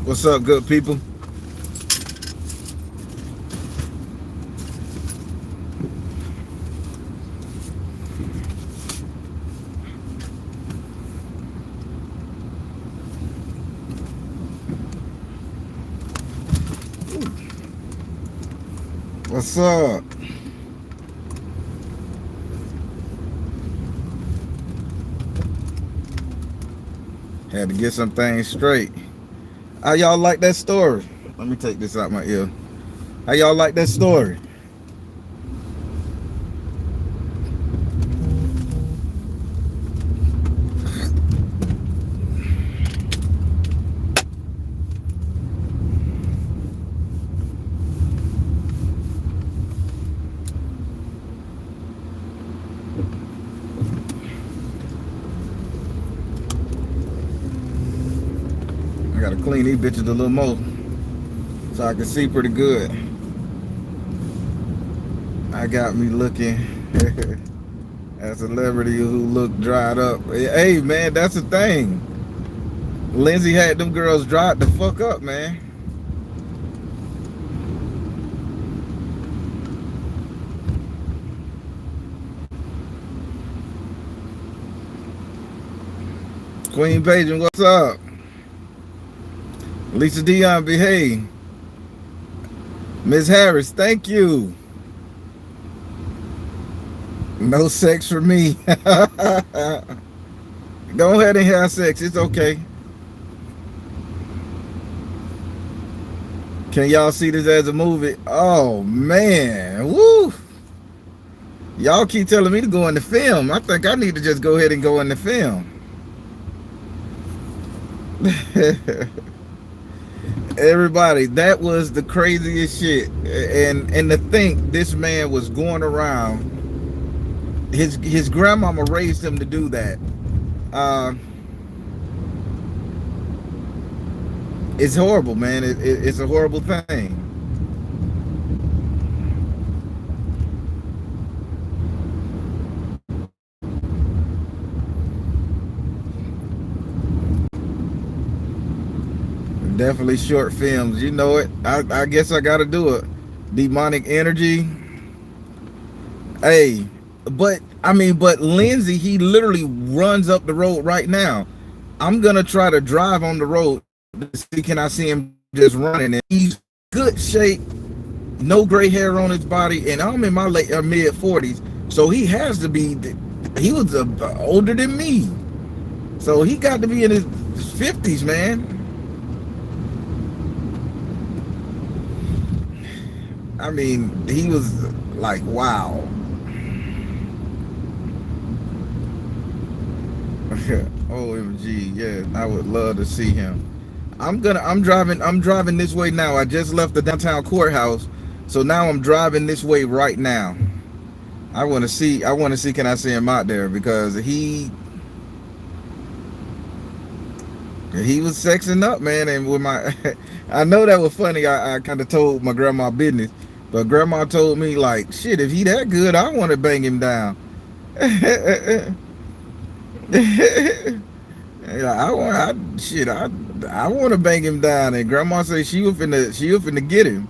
What's up, good people? What's up? Had to get some things straight. How y'all like that story? Let me take this out my ear. How y'all like that story? I gotta clean these bitches a little more so I can see pretty good. I got me looking at a celebrity who looked dried up. Hey man, that's the thing. Lindsay had them girls dried the fuck up, man. Queen Pageant, what's up? Lisa Dion, behave. Miss Harris, thank you. No sex for me. Go ahead and have sex. It's okay. Can y'all see this as a movie? Oh man, woo! Y'all keep telling me to go in the film. I think I need to just go ahead and go in the film. Everybody, that was the craziest shit. And to think this man was going around. His grandmama raised him to do that. It's horrible, man. It's a horrible thing. Definitely short films. You know it. I guess I gotta do it. Demonic energy. Hey, but Lindsay, he literally runs up the road right now. I'm gonna try to drive on the road to see can I see him just running. And he's good shape, no gray hair on his body, and I'm in my late mid 40s, so he has to be. He was older than me, so he got to be in his 50s, man. I mean, he was like, wow. OMG, yeah, I would love to see him. I'm driving this way now. I just left the downtown courthouse, so now I'm driving this way right now. I want to see can I see him out there, because he was sexing up, man. And with my I know that was funny. I kind of told my grandma business, but grandma told me, like, shit, if he that good, I want to bang him down. I want to bang him down. And grandma said she was finna get him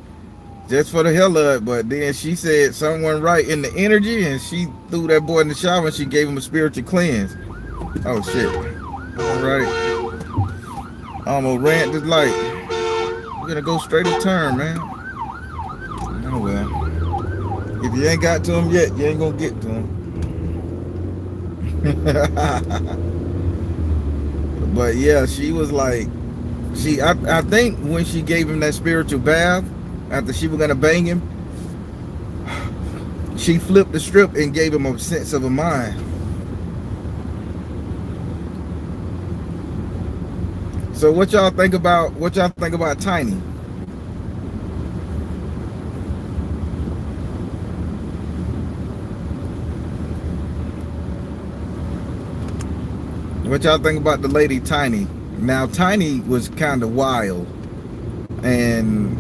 just for the hell of it. But then she said someone right in the energy, and she threw that boy in the shower and she gave him a spiritual cleanse. Oh shit. All right. Almost ran this light. We're gonna go straight to turn, man. Oh well. If you ain't got to him yet, you ain't gonna get to him. But yeah, she was like, I think when she gave him that spiritual bath after she was gonna bang him, she flipped the strip and gave him a sense of a mind. So what y'all think about Tiny? What y'all think about the lady Tiny? Now Tiny was kind of wild, and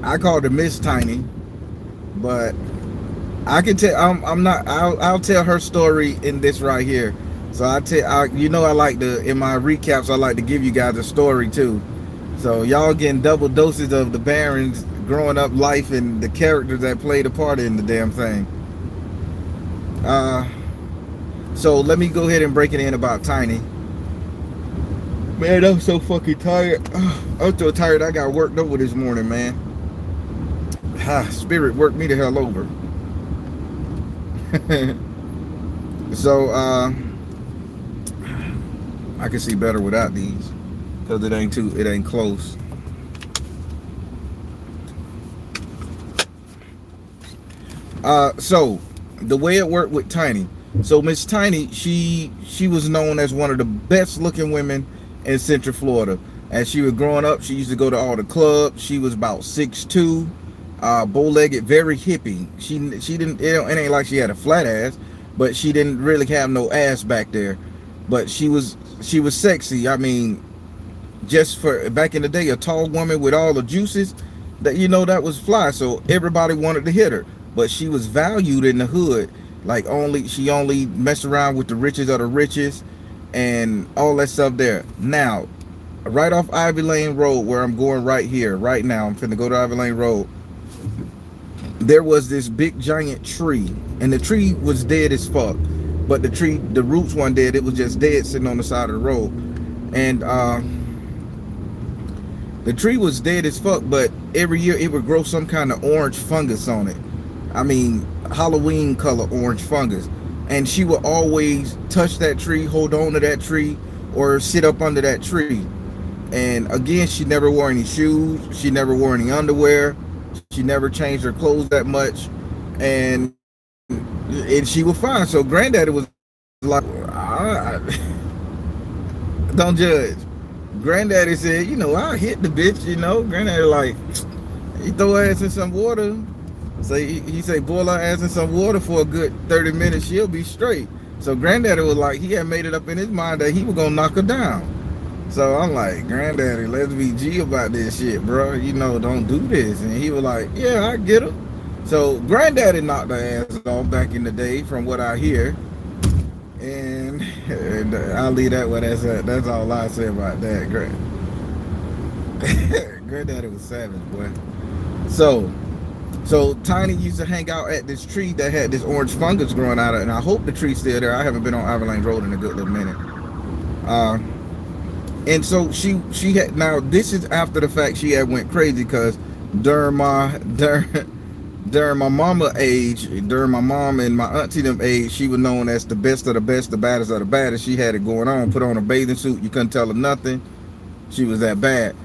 I called her Miss Tiny, but I can tell I'm not. I'll tell her story in this right here. So I like to, in my recaps, I like to give you guys a story too. So y'all getting double doses of the Baron's growing up life and the characters that played a part in the damn thing. Uh, so let me go ahead and break it in about Tiny. Man, I'm so fucking tired. I'm so tired. I got worked over this morning, man. Spirit worked me the hell over. So I can see better without these because it ain't close. So the way it worked with Tiny. So Miss Tiny, she was known as one of the best looking women in Central Florida. As she was growing up, she used to go to all the clubs. She was about 6'2", bow-legged, very hippie. She didn't. It ain't like she had a flat ass, but she didn't really have no ass back there. But she was sexy. I mean, just for back in the day, a tall woman with all the juices, that was fly. So everybody wanted to hit her, but she was valued in the hood. Like she only messed around with the richest of the richest and all that stuff there. Now, right off Ivy Lane Road, where I'm going right here, right now, I'm finna go to Ivy Lane Road. There was this big giant tree, and the tree was dead as fuck. But the roots weren't dead. It was just dead sitting on the side of the road, and the tree was dead as fuck, but every year it would grow some kind of orange fungus on it. I mean, Halloween color orange fungus. And she would always touch that tree, hold on to that tree, or sit up under that tree. And again, she never wore any shoes. She never wore any underwear. She never changed her clothes that much. And she was fine. So granddaddy was like, don't judge. Granddaddy said, I hit the bitch, Granddaddy like, he throw her ass in some water. So he say, boil her ass in some water for a good 30 minutes, she'll be straight. So granddaddy was like, he had made it up in his mind that he was gonna knock her down. So I'm like, granddaddy, let's be G about this shit, bro. Don't do this. And he was like, yeah, I get her. So granddaddy knocked her ass off back in the day, from what I hear. And I'll leave that where that's at. That's all I say about that. Granddaddy was savage, boy. So Tiny used to hang out at this tree that had this orange fungus growing out of it, and I hope the tree's still there. I haven't been on Ivy Lane Road in a good little minute. And so she had, now this is after the fact she had went crazy, because during my mama age, during my mom and my auntie them age, she was known as the best of the best, the baddest of the baddest. She had it going on, put on a bathing suit, you couldn't tell her nothing. She was that bad.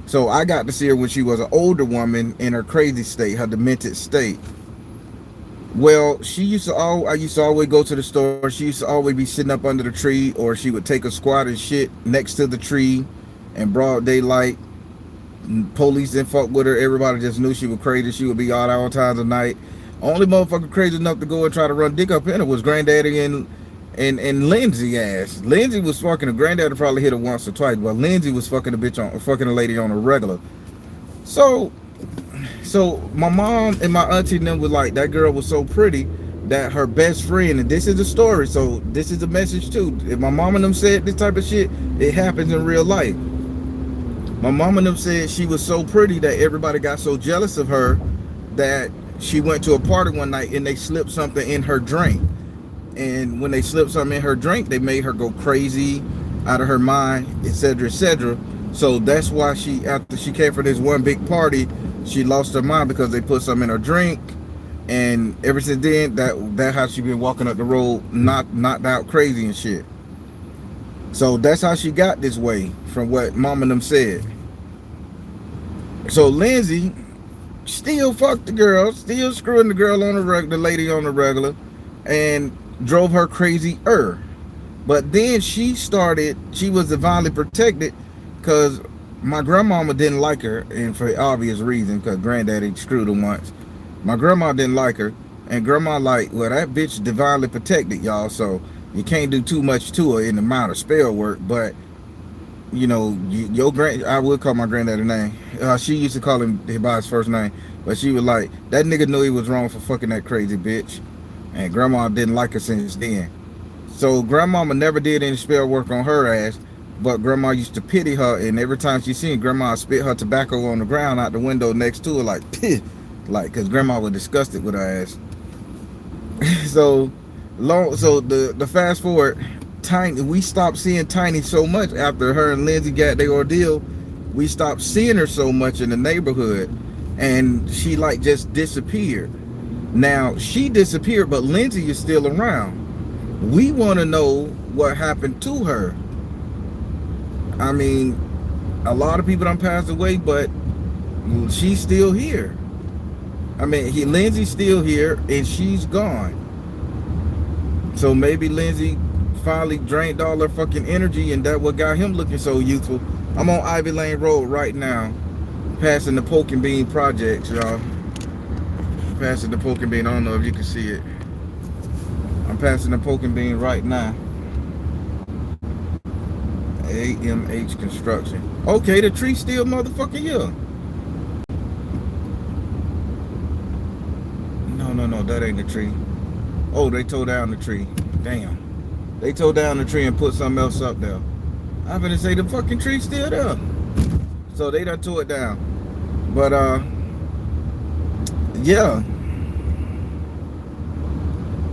So I got to see her when she was an older woman in her crazy state, her demented state. Well, I used to always go to the store. She used to always be sitting up under the tree, or she would take a squat and shit next to the tree in broad daylight. Police didn't fuck with her. Everybody just knew she was crazy. She would be out all times of night. Only motherfucker crazy enough to go and try to run dick up in her was granddaddy and Lindsay ass. Lindsay was fucking her. Granddaddy probably hit her once or twice, but Lindsay was fucking a lady on a regular. So my mom and my auntie and them was like, that girl was so pretty that her best friend, and this is a story, so this is a message too. If my mom and them said this type of shit, it happens in real life. My mom and them said she was so pretty that everybody got so jealous of her that she went to a party one night and they slipped something in her drink. And when they slipped something in her drink, they made her go crazy, out of her mind, etc., etc. So that's why after she came for this one big party, she lost her mind, because they put something in her drink. And ever since then, that how she been walking up the road, knocked out crazy and shit. So that's how she got this way, from what mom and them said. So Lindsay still fucked the girl, still screwing the girl on the lady on the regular, and drove her crazy. But then she was divinely protected, because my grandmama didn't like her, and for obvious reason, because granddaddy screwed her once. My grandma didn't like her, and grandma like, well, that bitch divinely protected, y'all, so you can't do too much to her in the amount of spell work. But I would call my granddaddy name. She used to call him by his first name, but she was like, that nigga knew he was wrong for fucking that crazy bitch, and grandma didn't like her since then. So grandmama never did any spell work on her ass, But grandma used to pity her, and every time she seen grandma spit her tobacco on the ground out the window next to her, like, like, because grandma was disgusted with her ass. So so the fast forward, Tiny, we stopped seeing Tiny so much after her and Lindsay got their ordeal. We stopped seeing her so much in the neighborhood, and she like just disappeared. Now she disappeared, but Lindsay is still around. We want to know what happened to her. I mean, a lot of people done passed away, but she's still here. I mean, Lindsay's still here, and she's gone. So maybe Lindsay finally drained all her fucking energy, and that what got him looking so youthful. I'm on Ivy Lane Road right now, passing the Poke and Bean projects, y'all. Passing the Poke and Bean. I don't know if you can see it. I'm passing the Poke and Bean right now. AMH Construction. Okay, the tree still motherfucking here. No, that ain't the tree. Oh, they tore down the tree. Damn. They tore down the tree and put something else up there. I'm gonna say the fucking tree's still there. So they done tore it down. But yeah.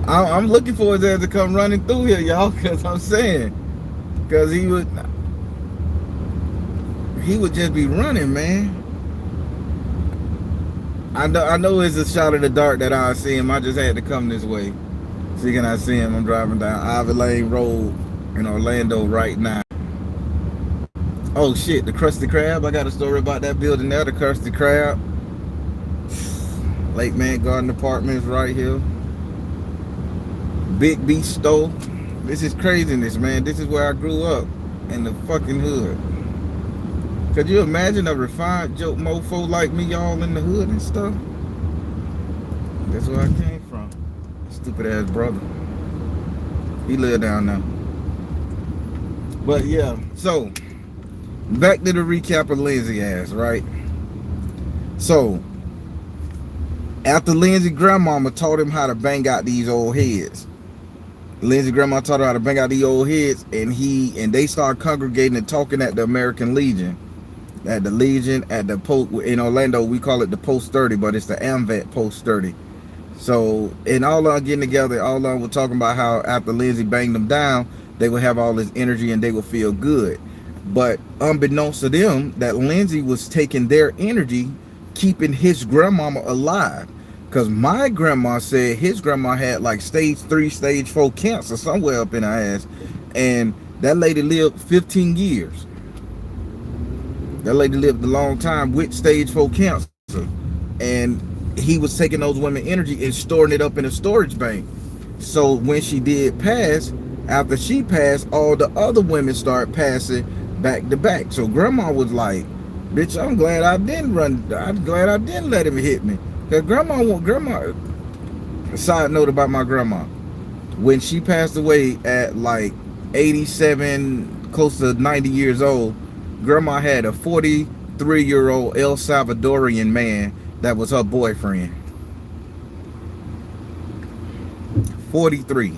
I'm looking for his ass to come running through here, y'all, cause I'm saying, cause he would just be running, man. I know it's a shot in the dark that I see him. I just had to come this way. See, can I see him? I'm driving down Ivy Lane Road in Orlando right now. Oh shit, the Krusty Krab. I got a story about that building there, the Krusty Krab. Lake Man Garden Apartments right here. Big B Store. This is craziness, man. This is where I grew up, in the fucking hood. Could you imagine a refined joke mofo like me all in the hood and stuff? That's where I came from. Stupid ass brother. He lived down there. But yeah, so back to the recap of Lindsay ass, right? So after Lindsay grandmama taught him how to bang out these old heads. Lindsay grandma taught her how to bang out these old heads, and they started congregating and talking at the American Legion. At the Legion, at the post in Orlando, we call it the Post 30, but it's the AMVET Post 30. So, and all of them getting together, all of them were talking about how after Lindsay banged them down, they would have all this energy and they would feel good. But unbeknownst to them, that Lindsay was taking their energy, keeping his grandmama alive. Because my grandma said his grandma had like stage 3, stage 4 cancer somewhere up in her ass. And that lady lived 15 years. That lady lived a long time with stage 4 cancer. And he was taking those women's energy and storing it up in a storage bank. So when she did pass, after she passed, all the other women started passing back to back. So grandma was like, bitch, I'm glad I didn't run. I'm glad I didn't let him hit me. Because grandma, side note about my grandma. When she passed away at like 87, close to 90 years old, grandma had a 43-year-old El Salvadorian man that was her boyfriend. 43.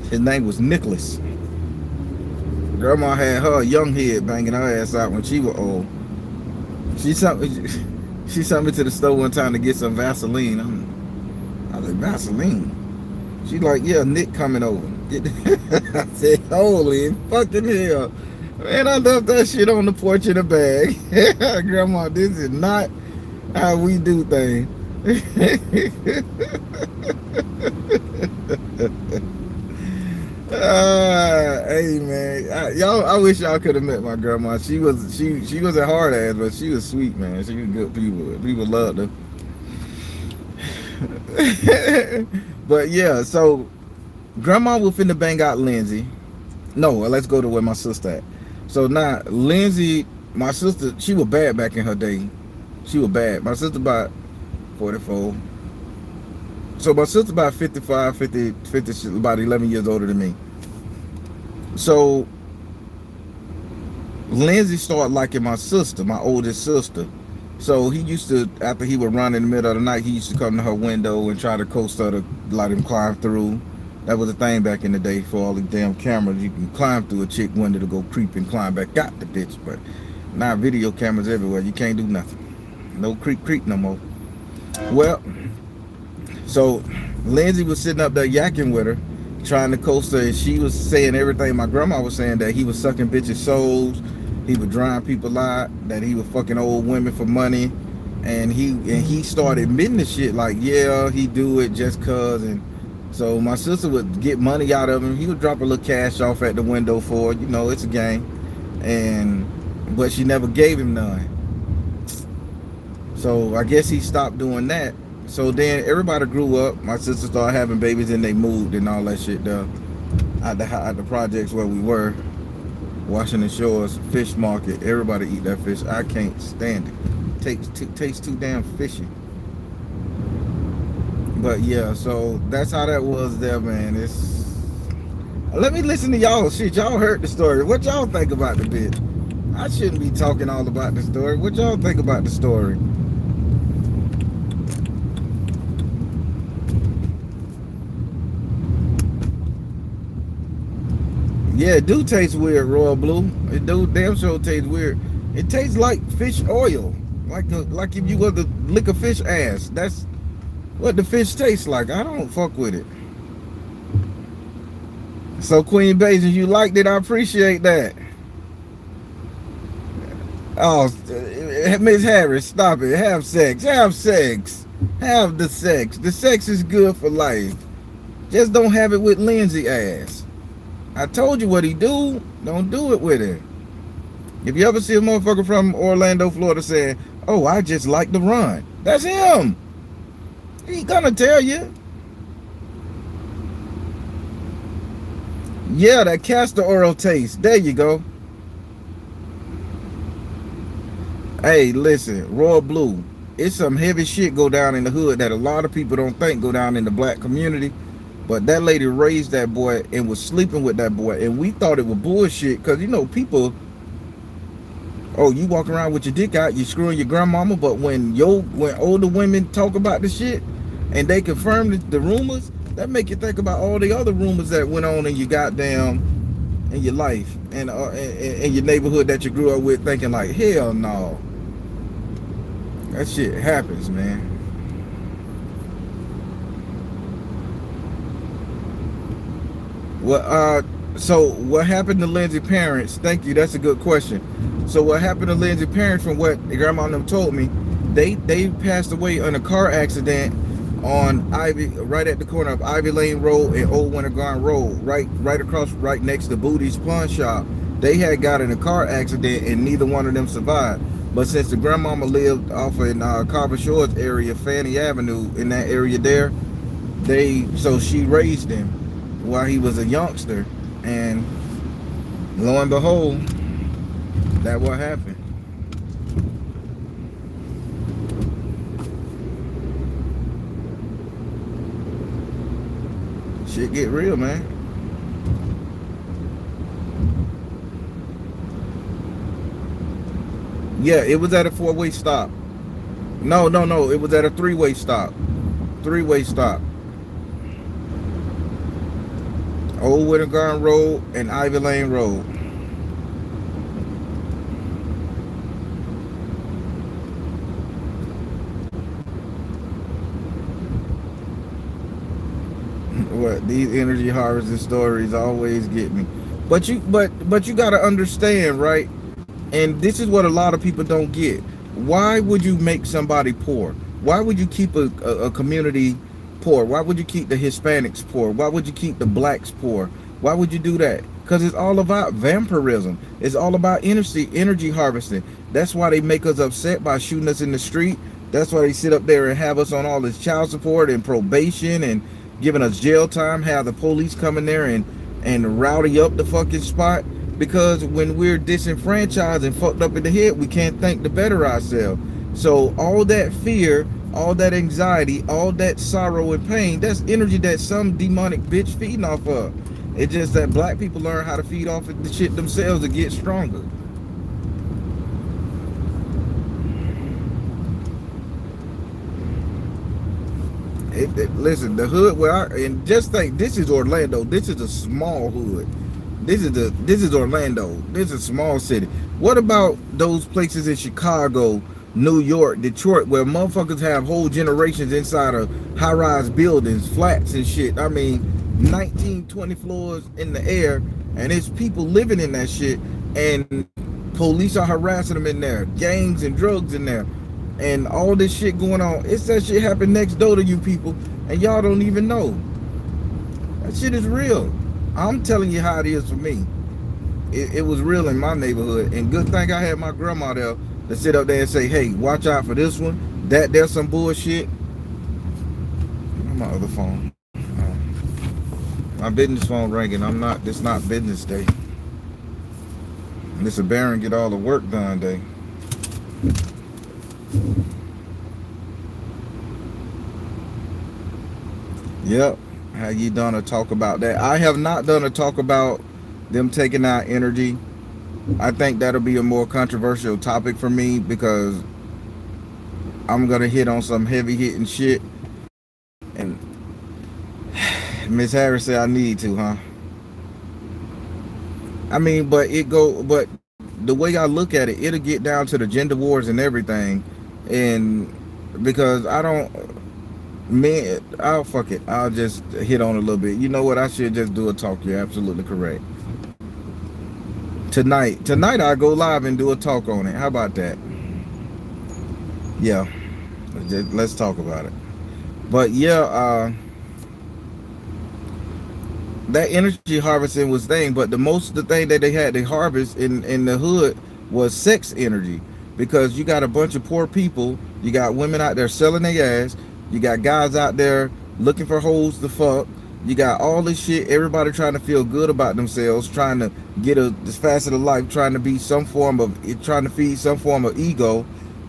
His name was Nicholas. Grandma had her young head banging her ass out when she was old. She sent me to the store one time to get some Vaseline. I was like, Vaseline? She like, yeah, Nick coming over. I said, holy fucking hell. Man, I left that shit on the porch in a bag. Grandma, this is not how we do things. Hey man, y'all, I wish y'all could have met my grandma. She was a hard ass, but she was sweet, man. She was good people. People loved her. But yeah, so grandma was finna bang out Lindsay. No, let's go to where my sister at. So now Lindsay, my sister, she was bad back in her day. She was bad. My sister about 44. So my sister about 55, 50, about 11 years older than me. So Lindsay started liking my sister, my oldest sister. So he used to, after he would run in the middle of the night, he used to come to her window and try to coax her to let him climb through. That was a thing back in the day for all the damn cameras. You can climb through a chick window to go creep and climb back out the bitch. But now video cameras everywhere. You can't do nothing. No creep no more. Well, so Lindsay was sitting up there yakking with her, trying to coax her, and she was saying everything my grandma was saying, that he was sucking bitches' souls, he would drown people out, that he was fucking old women for money, and he started admitting the shit like, yeah, he do it just cause. And so my sister would get money out of him. He would drop a little cash off at the window for it. You know, it's a game. And but she never gave him none. So I guess he stopped doing that. So then everybody grew up. My sister started having babies and they moved and all that shit though. At the projects where we were. Washington Shores fish market. Everybody eat that fish. I can't stand it. Tastes too damn fishy. But yeah, so that's how that was there, man. It's let me listen to y'all shit. Y'all heard the story. What y'all think about the bitch? I shouldn't be talking all about the story. What y'all think about the story? Yeah, it do taste weird, Royal Blue. It do damn sure taste weird. It tastes like fish oil. Like if you were to lick a fish ass. That's what the fish tastes like. I don't fuck with it. So Queen Basin, you liked it. I appreciate that. Oh, Miss Harris, stop it. Have sex. Have sex. Have the sex. The sex is good for life. Just don't have it with Lindsay ass. I told you what he do. Don't do it with him. If you ever see a motherfucker from Orlando, Florida saying, oh, I just like to run. That's him. He gonna tell you. Yeah, that castor oil taste. There you go. Hey, listen, Royal Blue. It's some heavy shit go down in the hood that a lot of people don't think go down in the black community. But that lady raised that boy and was sleeping with that boy. And we thought it was bullshit. Because, you know, people, oh, you walk around with your dick out, you screwing your grandmama. But when older women talk about the shit and they confirm the rumors, that make you think about all the other rumors that went on in your goddamn, in your life. And in your neighborhood that you grew up with, thinking like, hell no. That shit happens, man. Well, so what happened to Lindsay's parents? Thank you. That's a good question. So what happened to Lindsay's parents, from what grandma and them told me, they passed away in a car accident on Ivy, right at the corner of Ivy Lane Road and Old Winter Garden Road, right across, right next to Booty's Pawn Shop. They had got in a car accident and neither one of them survived. But since the grandmama lived off in Carver Shores area, Fanny Avenue, in that area there, so she raised him while he was a youngster, and lo and behold, that what happened. Shit get real, man. Yeah, it was at a four-way stop. No, it was at a three-way stop. Three-way stop. Old Winter Garden Road and Ivy Lane Road. What, these energy harvesting stories always get me. But you gotta understand, right? And this is what a lot of people don't get. Why would you make somebody poor? Why would you keep a community poor? Why would you keep the Hispanics poor? Why would you keep the blacks poor? Why would you do that? Because it's all about vampirism. It's all about energy harvesting. That's why they make us upset by shooting us in the street. That's why they sit up there and have us on all this child support and probation and giving us jail time, have the police come in there and rowdy up the fucking spot. Because when we're disenfranchised and fucked up in the head, we can't think to better ourselves. So all that fear, all that anxiety, all that sorrow and pain, that's energy that some demonic bitch feeding off of. It's just that black people learn how to feed off of the shit themselves to get stronger. Listen, the hood where and just think, this is Orlando. This is a small hood. This is Orlando. This is a small city. What about those places in Chicago, New York, Detroit, where motherfuckers have whole generations inside of high-rise buildings, flats and shit? I mean, 19, 20 floors in the air, and it's people living in that shit, and police are harassing them in there, gangs and drugs in there, and all this shit going on. It's that shit happen next door to you people, and y'all don't even know. That shit is real. I'm telling you how it is for me. It was real in my neighborhood, and good thing I had my grandma there to sit up there and say, hey, watch out for this one. There's some bullshit. My other phone. My business phone ringing. It's not business day. Mr. Barron get all the work done day. Yep. How you done a talk about that? I have not done a talk about them taking out energy. I think that'll be a more controversial topic for me, because I'm gonna hit on some heavy hitting shit. And Miss Harris said I need to, huh? I mean, but the way I look at it, it'll get down to the gender wars and everything. And because I don't, man, I'll fuck it. I'll just hit on a little bit. You know what? I should just do a talk. You're absolutely correct. Tonight I'll go live and do a talk on it. How about that? Yeah. Let's talk about it. But yeah, that energy harvesting was thing, but the thing that they had to harvest in the hood was sex energy, because you got a bunch of poor people, you got women out there selling their ass, you got guys out there looking for hoes to fuck, you got all this shit, everybody trying to feel good about themselves, trying to get this facet of life, trying to feed some form of ego,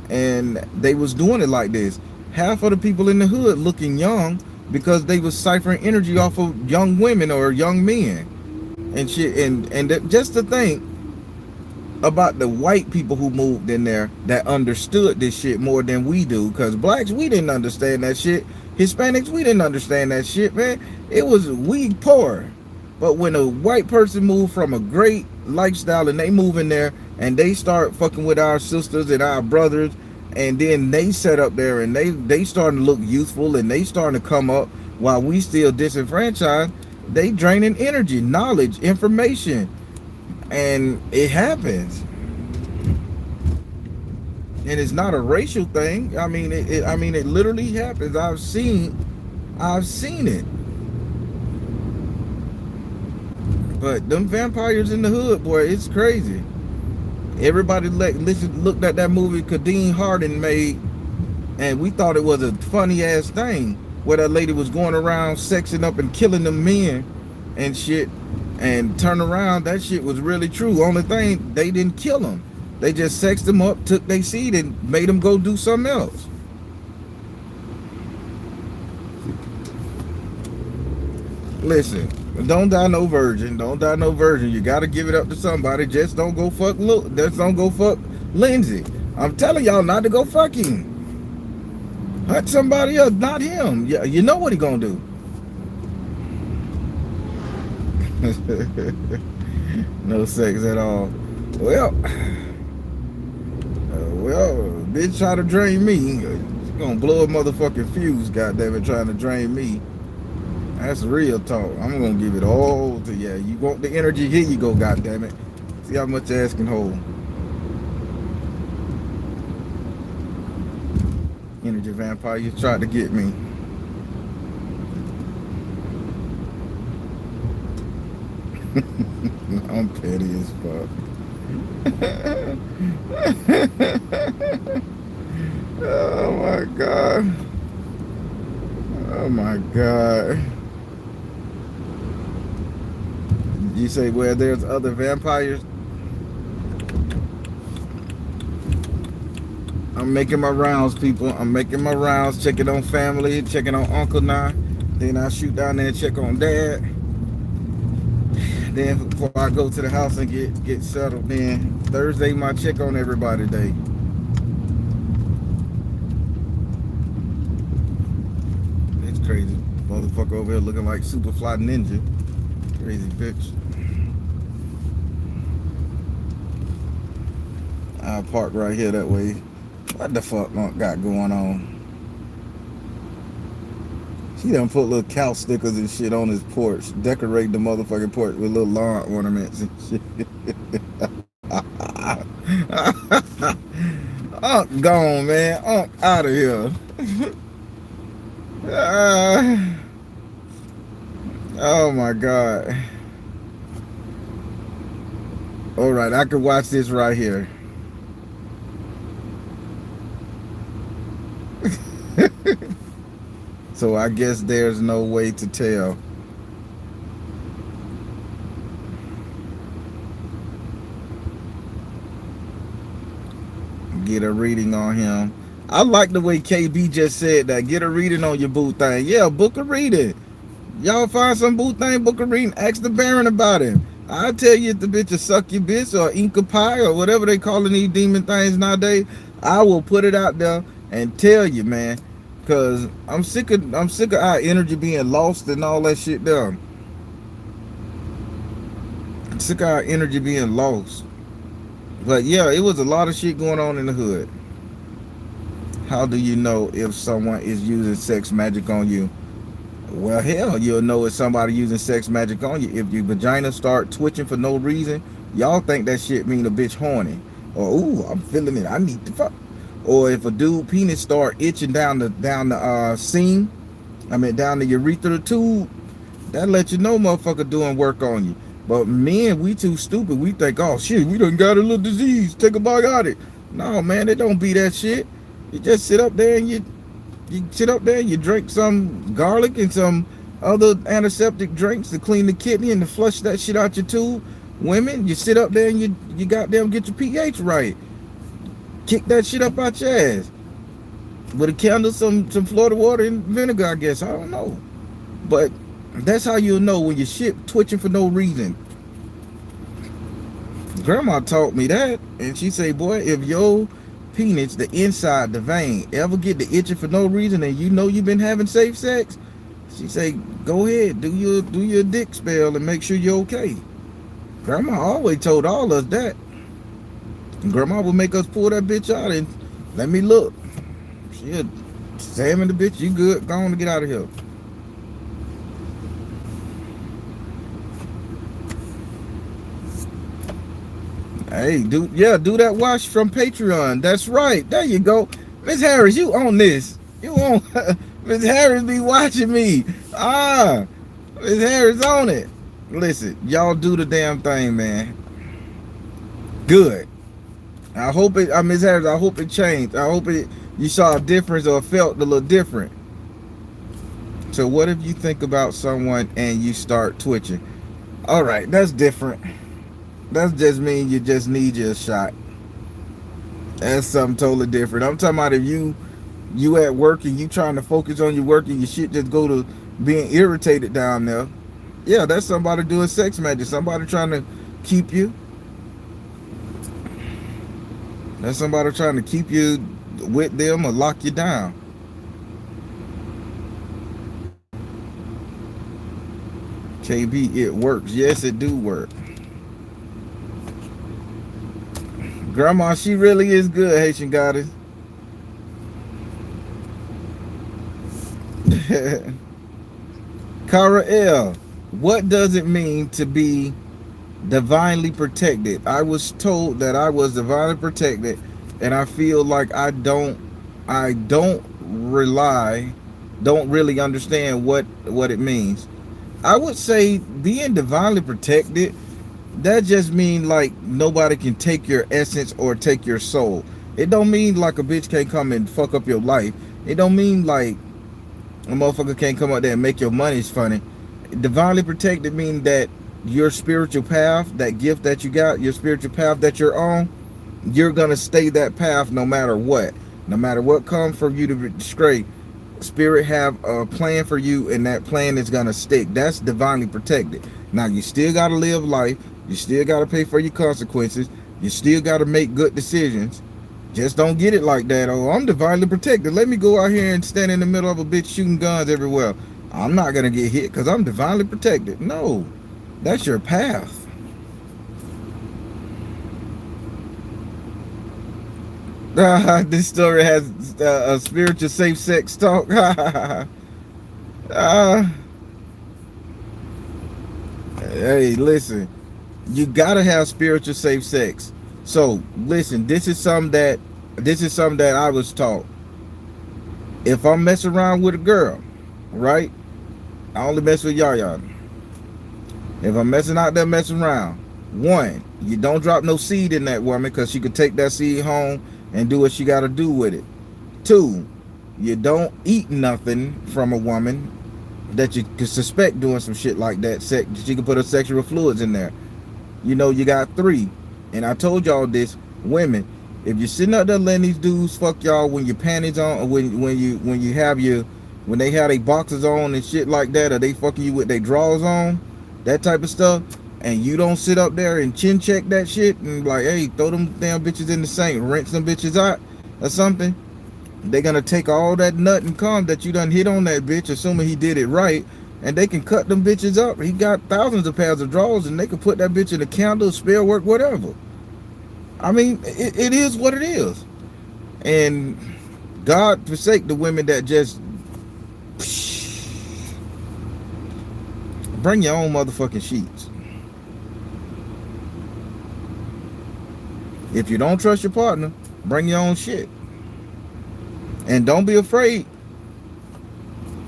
and they was doing it like this. Half of the people in the hood looking young, because they was ciphering energy off of young women or young men and shit. And just to think about the white people who moved in there that understood this shit more than we do, because blacks, we didn't understand that shit. Hispanics, we didn't understand that shit, man. We poor. But when a white person moved from a great lifestyle and they move in there and they start fucking with our sisters and our brothers, and then they set up there and they starting to look youthful and they starting to come up while we still disenfranchised, they draining energy, knowledge, information, and it happens. And it's not a racial thing. I mean, it literally happens. I've seen it. But them vampires in the hood, boy, it's crazy. Everybody looked at that movie Kadeen Hardin made, and we thought it was a funny ass thing where that lady was going around sexing up and killing them men and shit, and turn around, that shit was really true. Only thing, they didn't kill them. They just sexed them up, took their seed, and made them go do something else. Listen, don't die no virgin. Don't die no virgin. You gotta give it up to somebody. Just don't go fuck Lindsay. I'm telling y'all not to go fuck him. Hunt somebody else, not him. Yeah, you know what he gonna do. No sex at all. Well, bitch try to drain me. She's gonna blow a motherfucking fuse, goddammit, trying to drain me. That's real talk. I'm gonna give it all to you. You want the energy? Here you go, goddammit. See how much ass can hold. Energy vampire, you tried to get me. I'm petty as fuck. Oh my god. Oh my god. You say where there's other vampires? I'm making my rounds, people. I'm making my rounds, checking on family, checking on Uncle now. Then I shoot down there and check on Dad. Then before I go to the house and get settled, then Thursday my check on everybody day. It's Motherfucker over here looking like Superfly Ninja. Crazy bitch. I'll park right here that way. What the fuck got going on? She done put little cow stickers and shit on his porch. Decorate the motherfucking porch with little lawn ornaments and shit. Unc gone, man. Unc out of here. Oh my god. Alright, I can watch this right here. So I guess there's no way to tell. Get a reading on him. I like the way KB just said that. Get a reading on your boo thing. Yeah, book a reading. Y'all find some boo thing, book a reading. Ask the Baron about him. I'll tell you if the bitch will suck your bitch or ink a pie or whatever they calling these demon things nowadays. I will put it out there and tell you, man. Cause I'm sick of our energy being lost and all that shit there. I'm sick of our energy being lost. But yeah, it was a lot of shit going on in the hood. How do you know if someone is using sex magic on you? Well, hell, you'll know if somebody using sex magic on you. If your vagina start twitching for no reason, y'all think that shit mean a bitch horny. Or, ooh, I'm feeling it, I need to fuck. Or if a dude penis start itching down the seam, down the urethra tube, that let you know motherfucker doing work on you. But men, we too stupid. We think, oh shit, we done got a little disease. Take a biotic. No, man, it don't be that shit. You just sit up there and you sit up there and you drink some garlic and some other antiseptic drinks to clean the kidney and to flush that shit out your tube. Women, you sit up there and you goddamn get your pH right. Kick that shit up out your ass. With a candle, some Florida water and vinegar, I guess. I don't know. But that's how you'll know when your shit twitching for no reason. Grandma taught me that. And she say, boy, if your penis, the inside, the vein, ever get the itching for no reason and you know you've been having safe sex, she say, go ahead, do your dick spell and make sure you're okay. Grandma always told all us that. Grandma would make us pull that bitch out and let me look. She'd examine the bitch. You good? Go on to get out of here. Hey, do that watch from Patreon. That's right. There you go. Miss Harris, you on this. You on Miss Harris be watching me. Miss Harris on it. Listen, y'all do the damn thing, man. Good. I hope it, Ms. Harris, I hope it changed. I hope you saw a difference or felt a little different. So what if you think about someone and you start twitching? All right, that's different. That's just mean you just need you a shot. That's something totally different. I'm talking about if you at work and you trying to focus on your work and your shit just go to being irritated down there. Yeah, that's somebody doing sex magic. Somebody trying to keep you. That's somebody trying to keep you with them or lock you down. KB, it works. Yes, it do work. Grandma, she really is good, Haitian goddess. Cara L, what does it mean to be divinely protected? I was told that I was divinely protected, and I feel like I don't really understand what it means. I would say being divinely protected, that just mean like nobody can take your essence or take your soul. It don't mean like a bitch can't come and fuck up your life. It don't mean like a motherfucker can't come out there and make your money's funny. Divinely protected mean that your spiritual path, that gift that you got, your spiritual path that you're on, you're gonna stay that path no matter what. No matter what comes from you to stray, spirit have a plan for you, and that plan is gonna stick. That's divinely protected. Now you still gotta live life, you still gotta pay for your consequences, you still gotta make good decisions. Just don't get it like that. Oh, I'm divinely protected. Let me go out here and stand in the middle of a bitch shooting guns everywhere. I'm not gonna get hit because I'm divinely protected. No, that's your path. This story has a spiritual safe sex talk. uh, hey, listen, you gotta have spiritual safe sex. So listen, this is something that I was taught. If I'm messing around with a girl, right? I only mess with y'all. If I'm messing out there messing around, one, you don't drop no seed in that woman because she could take that seed home and do what she got to do with it. Two, you don't eat nothing from a woman that you could suspect doing some shit like that. She could put her sexual fluids in there. You got three, and I told y'all this, women, if you're sitting up there letting these dudes fuck y'all when your panties on, or when they have their boxers on and shit like that, or they fucking you with their drawers on, that type of stuff, and you don't sit up there and chin check that shit and like, hey, throw them damn bitches in the sink, rinse them bitches out or something, they're gonna take all that nut and cum that you done hit on that bitch, assuming he did it right, and they can cut them bitches up. He got thousands of pairs of drawers, and they can put that bitch in a candle, spare work, whatever. I mean, it is what it is. And God forsake the women that just bring your own motherfucking sheets. If you don't trust your partner, bring your own shit. And don't be afraid.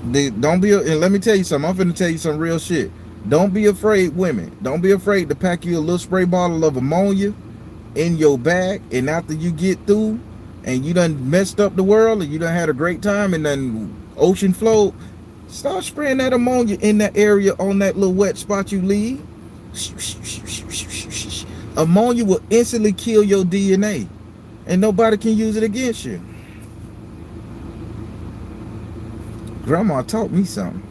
And let me tell you something. I'm finna tell you some real shit. Don't be afraid, women. Don't be afraid to pack you a little spray bottle of ammonia in your bag, and after you get through and you done messed up the world and you done had a great time and then ocean flow, start spraying that ammonia in that area on that little wet spot you leave. Ammonia will instantly kill your DNA and nobody can use it against you. Grandma taught me something.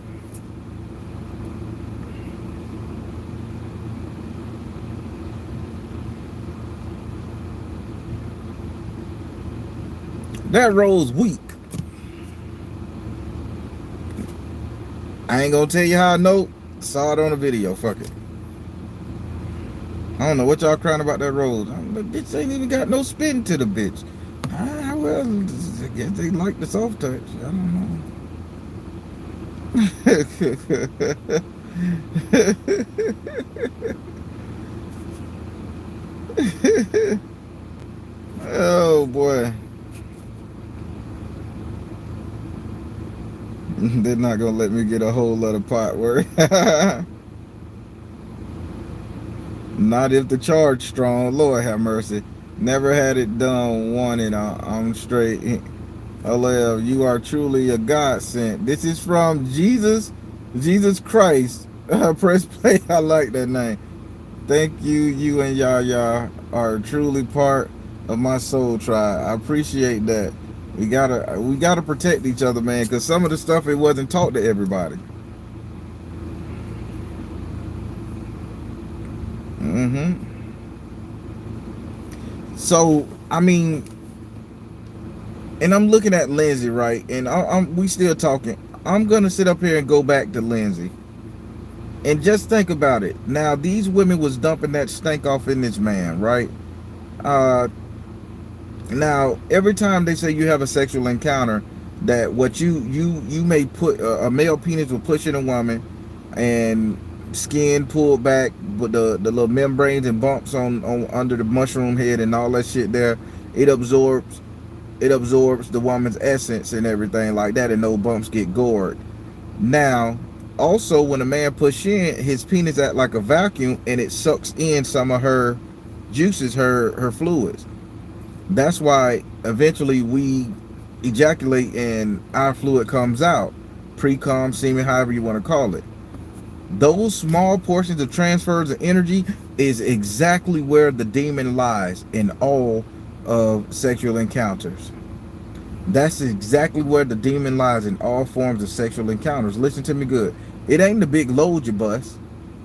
That roll's weak. I ain't gonna tell you how I know. Saw it on a video. Fuck it. I don't know what y'all crying about that rose. The bitch ain't even got no spin to the bitch. Well, I guess they like the soft touch. I don't know. Oh boy. They're not gonna let me get a whole lot of pot work. Not if the charge strong. Lord have mercy. Never had it done. One and I'm straight. Hello, you are truly a godsend. This is from Jesus Christ. Press play. I like that name. Thank you. You and Yaya are truly part of my soul tribe. I appreciate that. We gotta protect each other, man, because some of the stuff it wasn't taught to everybody. So I mean, and I'm looking at Lindsay, right? And we still talking. I'm gonna sit up here and go back to Lindsay, and just think about it. Now these women was dumping that stank off in this man, right? Now every time they say you have a sexual encounter, that what you may put a male penis will push in a woman, and skin pulled back with the little membranes and bumps on under the mushroom head and all that shit there. It absorbs the woman's essence and everything like that, and no bumps get gored. Now also when a man push in, his penis act like a vacuum and it sucks in some of her juices, her fluids. That's why eventually we ejaculate and our fluid comes out, pre-cum, semen, however you want to call it. Those small portions of transfers of energy is exactly where the demon lies in all of sexual encounters. That's exactly where the demon lies in all forms of sexual encounters. Listen to me good. It ain't the big load you bust.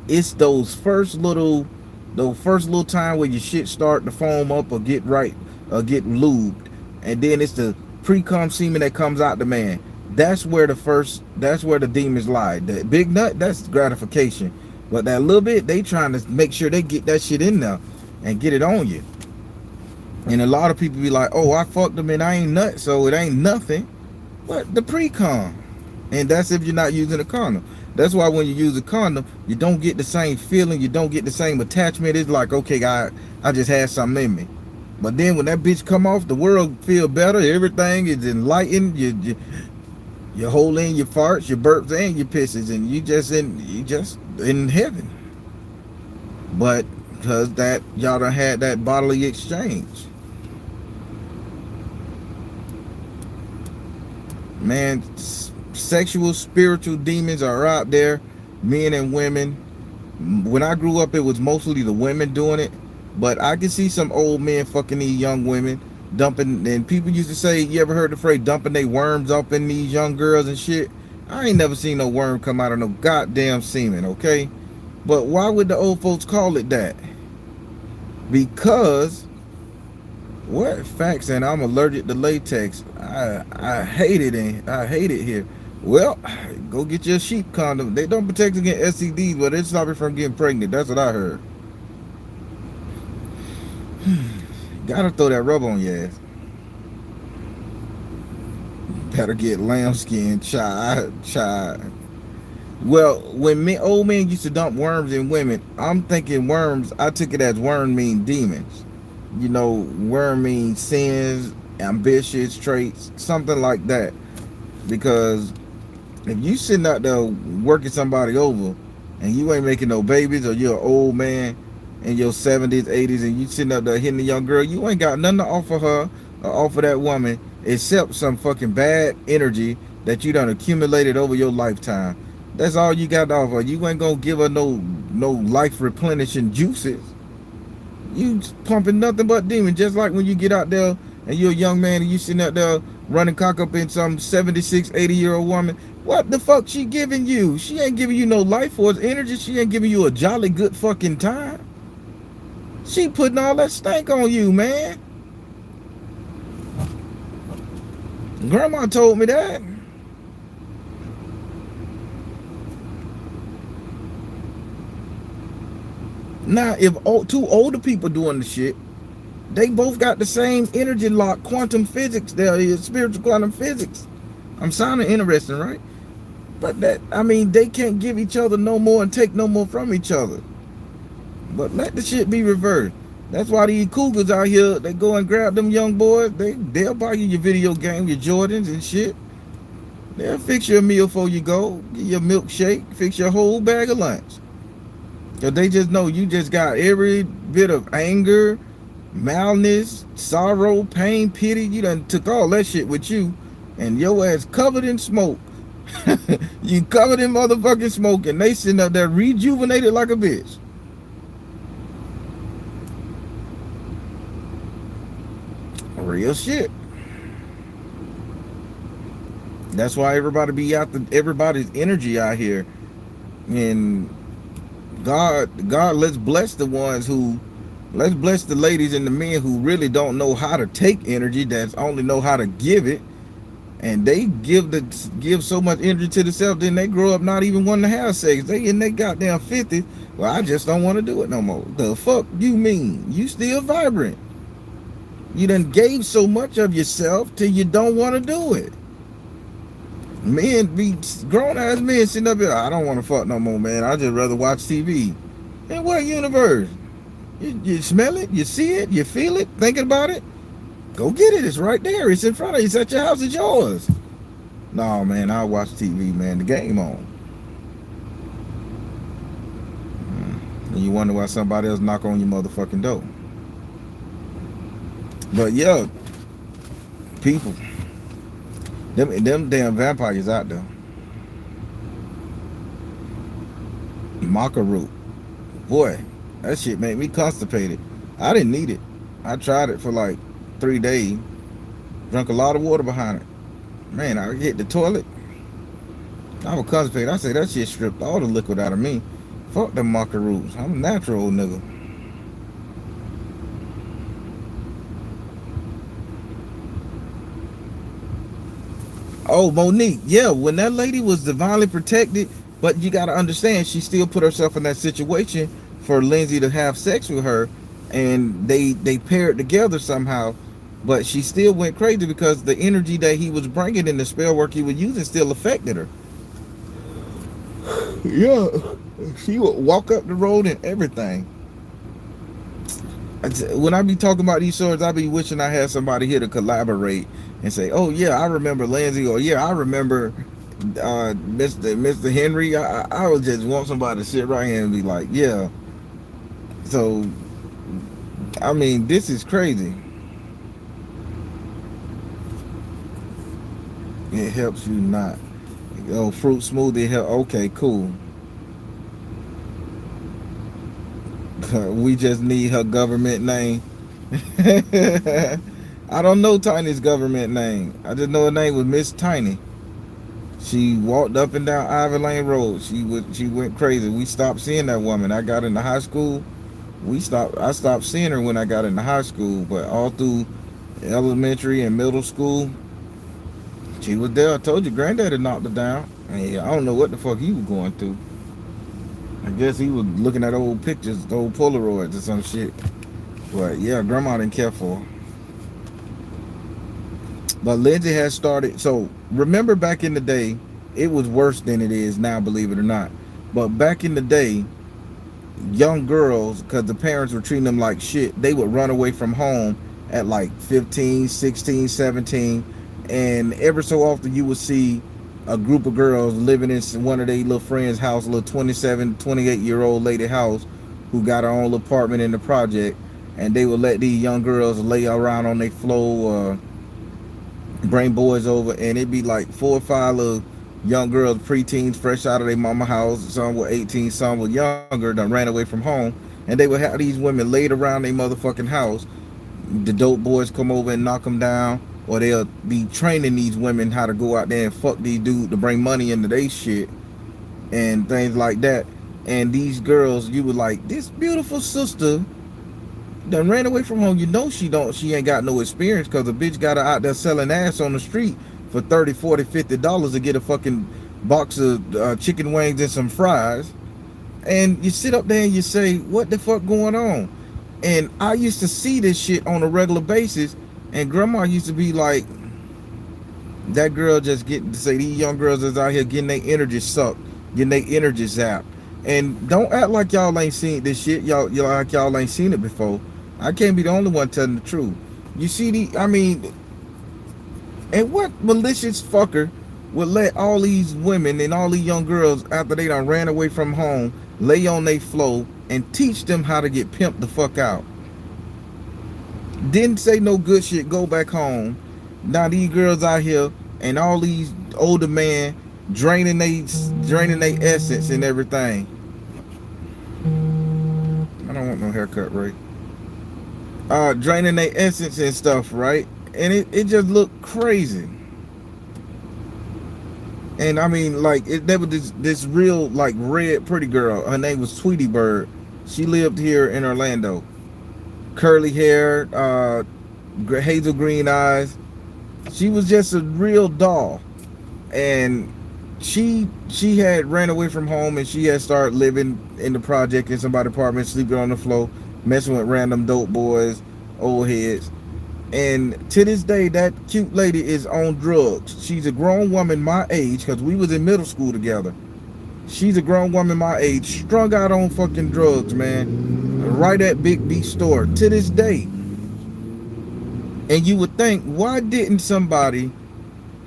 It's those first little time where your shit start to foam up or get right or get lubed, and then it's the pre-cum semen that comes out the man. That's where the demons lie. The big nut, that's gratification. But that little bit, they trying to make sure they get that shit in there and get it on you. And a lot of people be like, oh, I fucked them and I ain't nut, so it ain't nothing. But the pre-con. And that's if you're not using a condom. That's why when you use a condom, you don't get the same feeling, you don't get the same attachment. It's like, okay, I just had something in me. But then when that bitch come off, the world feel better. Everything is enlightened. You hold in your farts, your burps, and your pisses, and you just in heaven. But because that y'all done had that bodily exchange. Man, sexual, spiritual demons are out there, men and women. When I grew up, it was mostly the women doing it, but I can see some old men fucking these young women, dumping. And people used to say, you ever heard the phrase dumping they worms up in these young girls and shit? I ain't never seen no worm come out of no goddamn semen, okay? But why would the old folks call it that? Because what facts? And I'm allergic to latex. I hate it, and I hate it here. Well, go get your sheep condom. They don't protect against STDs, but it stop you from getting pregnant. That's what I heard. Gotta throw that rubber on your ass. Better get lambskin, child. Well, when old men used to dump worms in women, I'm thinking worms. I took it as worm mean demons. You know, worm means sins, ambitious traits, something like that. Because if you sitting out there working somebody over and you ain't making no babies, or you're an old man in your 70s, 80s, and you sitting up there hitting a young girl, you ain't got nothing to offer her or offer that woman except some fucking bad energy that you done accumulated over your lifetime. That's all you got to offer. You ain't gonna give her no life replenishing juices. You pumping nothing but demon. Just like when you get out there and you're a young man and you sitting out there running cock up in some 76, 80-year-old woman. What the fuck she giving you? She ain't giving you no life force energy. She ain't giving you a jolly good fucking time. She putting all that stank on you, man. Grandma told me that. Now, if two older people doing the shit, they both got the same energy lock, quantum physics. There is spiritual quantum physics. I'm sounding interesting, right? But that, I mean, they can't give each other no more and take no more from each other. But let the shit be reversed. That's why these cougars out here, they go and grab them young boys. They'll buy you your video game, your Jordans and shit. They'll fix you a meal before you go, get your milkshake, fix your whole bag of lunch. Cause they just know you just got every bit of anger, malice, sorrow, pain, pity. You done took all that shit with you, and your ass covered in smoke. You covered in motherfucking smoke, and they sitting up there rejuvenated like a bitch. Real shit. That's why everybody be out everybody's energy out here. And God, let's bless the ones who, let's bless the ladies and the men who really don't know how to take energy, that's only know how to give it. And they give so much energy to themselves, then they grow up not even wanting to have sex. They in their goddamn 50s. Well, I just don't want to do it no more. The fuck you mean? You still vibrant. You done gave so much of yourself till you don't want to do it. Men be grown ass men sitting up here, I don't want to fuck no more, man. I just rather watch TV. In what universe? You smell it, you see it, you feel it, thinking about it? Go get it. It's right there. It's in front of you. It's at your house. It's yours. No, man, I'll watch TV, man. The game on. And you wonder why somebody else knock on your motherfucking door. But yeah, people, them damn vampires out there. Maca root. Boy, that shit made me constipated. I didn't need it. I tried it for like 3 days. Drank a lot of water behind it. Man, I hit the toilet. I was constipated. I said that shit stripped all the liquid out of me. Fuck them maca roots. I'm a natural old nigga. Oh, Monique, yeah, when that lady was divinely protected, but you got to understand, she still put herself in that situation for Lindsay to have sex with her, and they paired together somehow. But she still went crazy because the energy that he was bringing in the spell work he was using still affected her. Yeah, she would walk up the road and everything. When I be talking about these stories, I be wishing I had somebody here to collaborate and say, "Oh yeah, I remember Lindsay," or "Yeah, I remember Mr. Henry." I would just want somebody to sit right here and be like, "Yeah." So I mean, this is crazy. It helps you not. Oh, fruit smoothie help. Okay, cool. We just need her government name. I don't know Tiny's government name. I just know her name was Miss Tiny. She walked up and down Ivy Lane Road. She went crazy. We stopped seeing that woman. I got into high school. I stopped seeing her when I got into high school, but all through elementary and middle school, she was there. I told you, granddaddy knocked her down. And I don't know what the fuck he was going through. I guess he was looking at old pictures, old Polaroids or some shit. But yeah, grandma didn't care for her. But Lindsay has started. So remember back in the day, it was worse than it is now, believe it or not. But back in the day, young girls, because the parents were treating them like shit, they would run away from home at like 15, 16, 17. And ever so often you would see a group of girls living in one of their little friends' house, a little 27, 28-year-old lady house who got her own little apartment in the project. And they would let these young girls lay around on their floor, bring boys over, and it'd be like 4 or 5 little young girls, preteens, fresh out of their mama house. Some were 18, some were younger, that ran away from home, and they would have these women laid around their motherfucking house. The dope boys come over and knock them down, or they'll be training these women how to go out there and fuck these dudes to bring money into their shit and things like that. And these girls, you were like, this beautiful sister done ran away from home. You know she ain't got no experience because the bitch got her out there selling ass on the street for 30, 40, $50 to get a fucking box of chicken wings and some fries. And you sit up there and you say, what the fuck going on? And I used to see this shit on a regular basis, and grandma used to be like, that girl just getting to say these young girls is out here getting their energy sucked, getting their energy zapped. And don't act like y'all ain't seen this shit. Y'all ain't seen it before. I can't be the only one telling the truth. You see and what malicious fucker would let all these women and all these young girls, after they done ran away from home, lay on their floor and teach them how to get pimped the fuck out? Didn't say no good shit, go back home. Now these girls out here and all these older men draining they essence and everything. I don't want no haircut, right? Draining their essence and stuff, right? And it just looked crazy. And I mean, like, there was this real, like, red pretty girl. Her name was Tweety Bird. She lived here in Orlando. Curly hair, hazel green eyes. She was just a real doll. And she had ran away from home, and she had started living in the project in somebody's apartment, sleeping on the floor, messing with random dope boys, old heads. And to this day, that cute lady is on drugs. She's a grown woman my age, because we was in middle school together. She's a grown woman my age, strung out on fucking drugs, man. Right at Big B store to this day. And you would think, why didn't somebody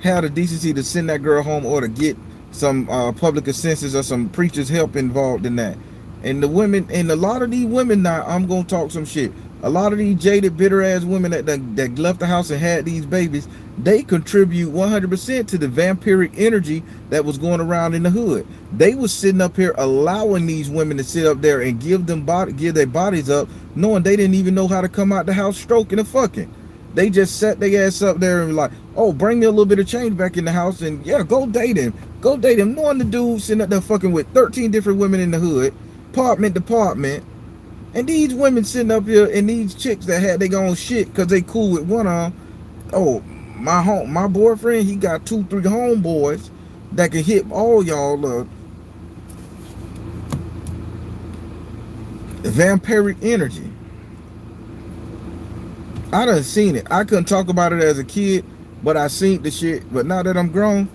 have the decency to send that girl home, or to get some public assistance or some preachers help involved in that? And the women, and a lot of these women now, I'm gonna talk some shit. A lot of these jaded, bitter ass women that left the house and had these babies, they contribute 100% to the vampiric energy that was going around in the hood. They was sitting up here allowing these women to sit up there and give their bodies up, knowing they didn't even know how to come out the house stroking and fucking. They just sat their ass up there and like, oh, bring me a little bit of change back in the house, and yeah, go date him. Go date him. Knowing the dude sitting up there fucking with 13 different women in the hood, apartment to apartment. And these women sitting up here, and these chicks that had their own shit because they cool with one of them. Oh, my boyfriend, he got 2, 3 homeboys that can hit all y'all vampiric energy. I done seen it. I couldn't talk about it as a kid, but I seen the shit. But now that I'm grown,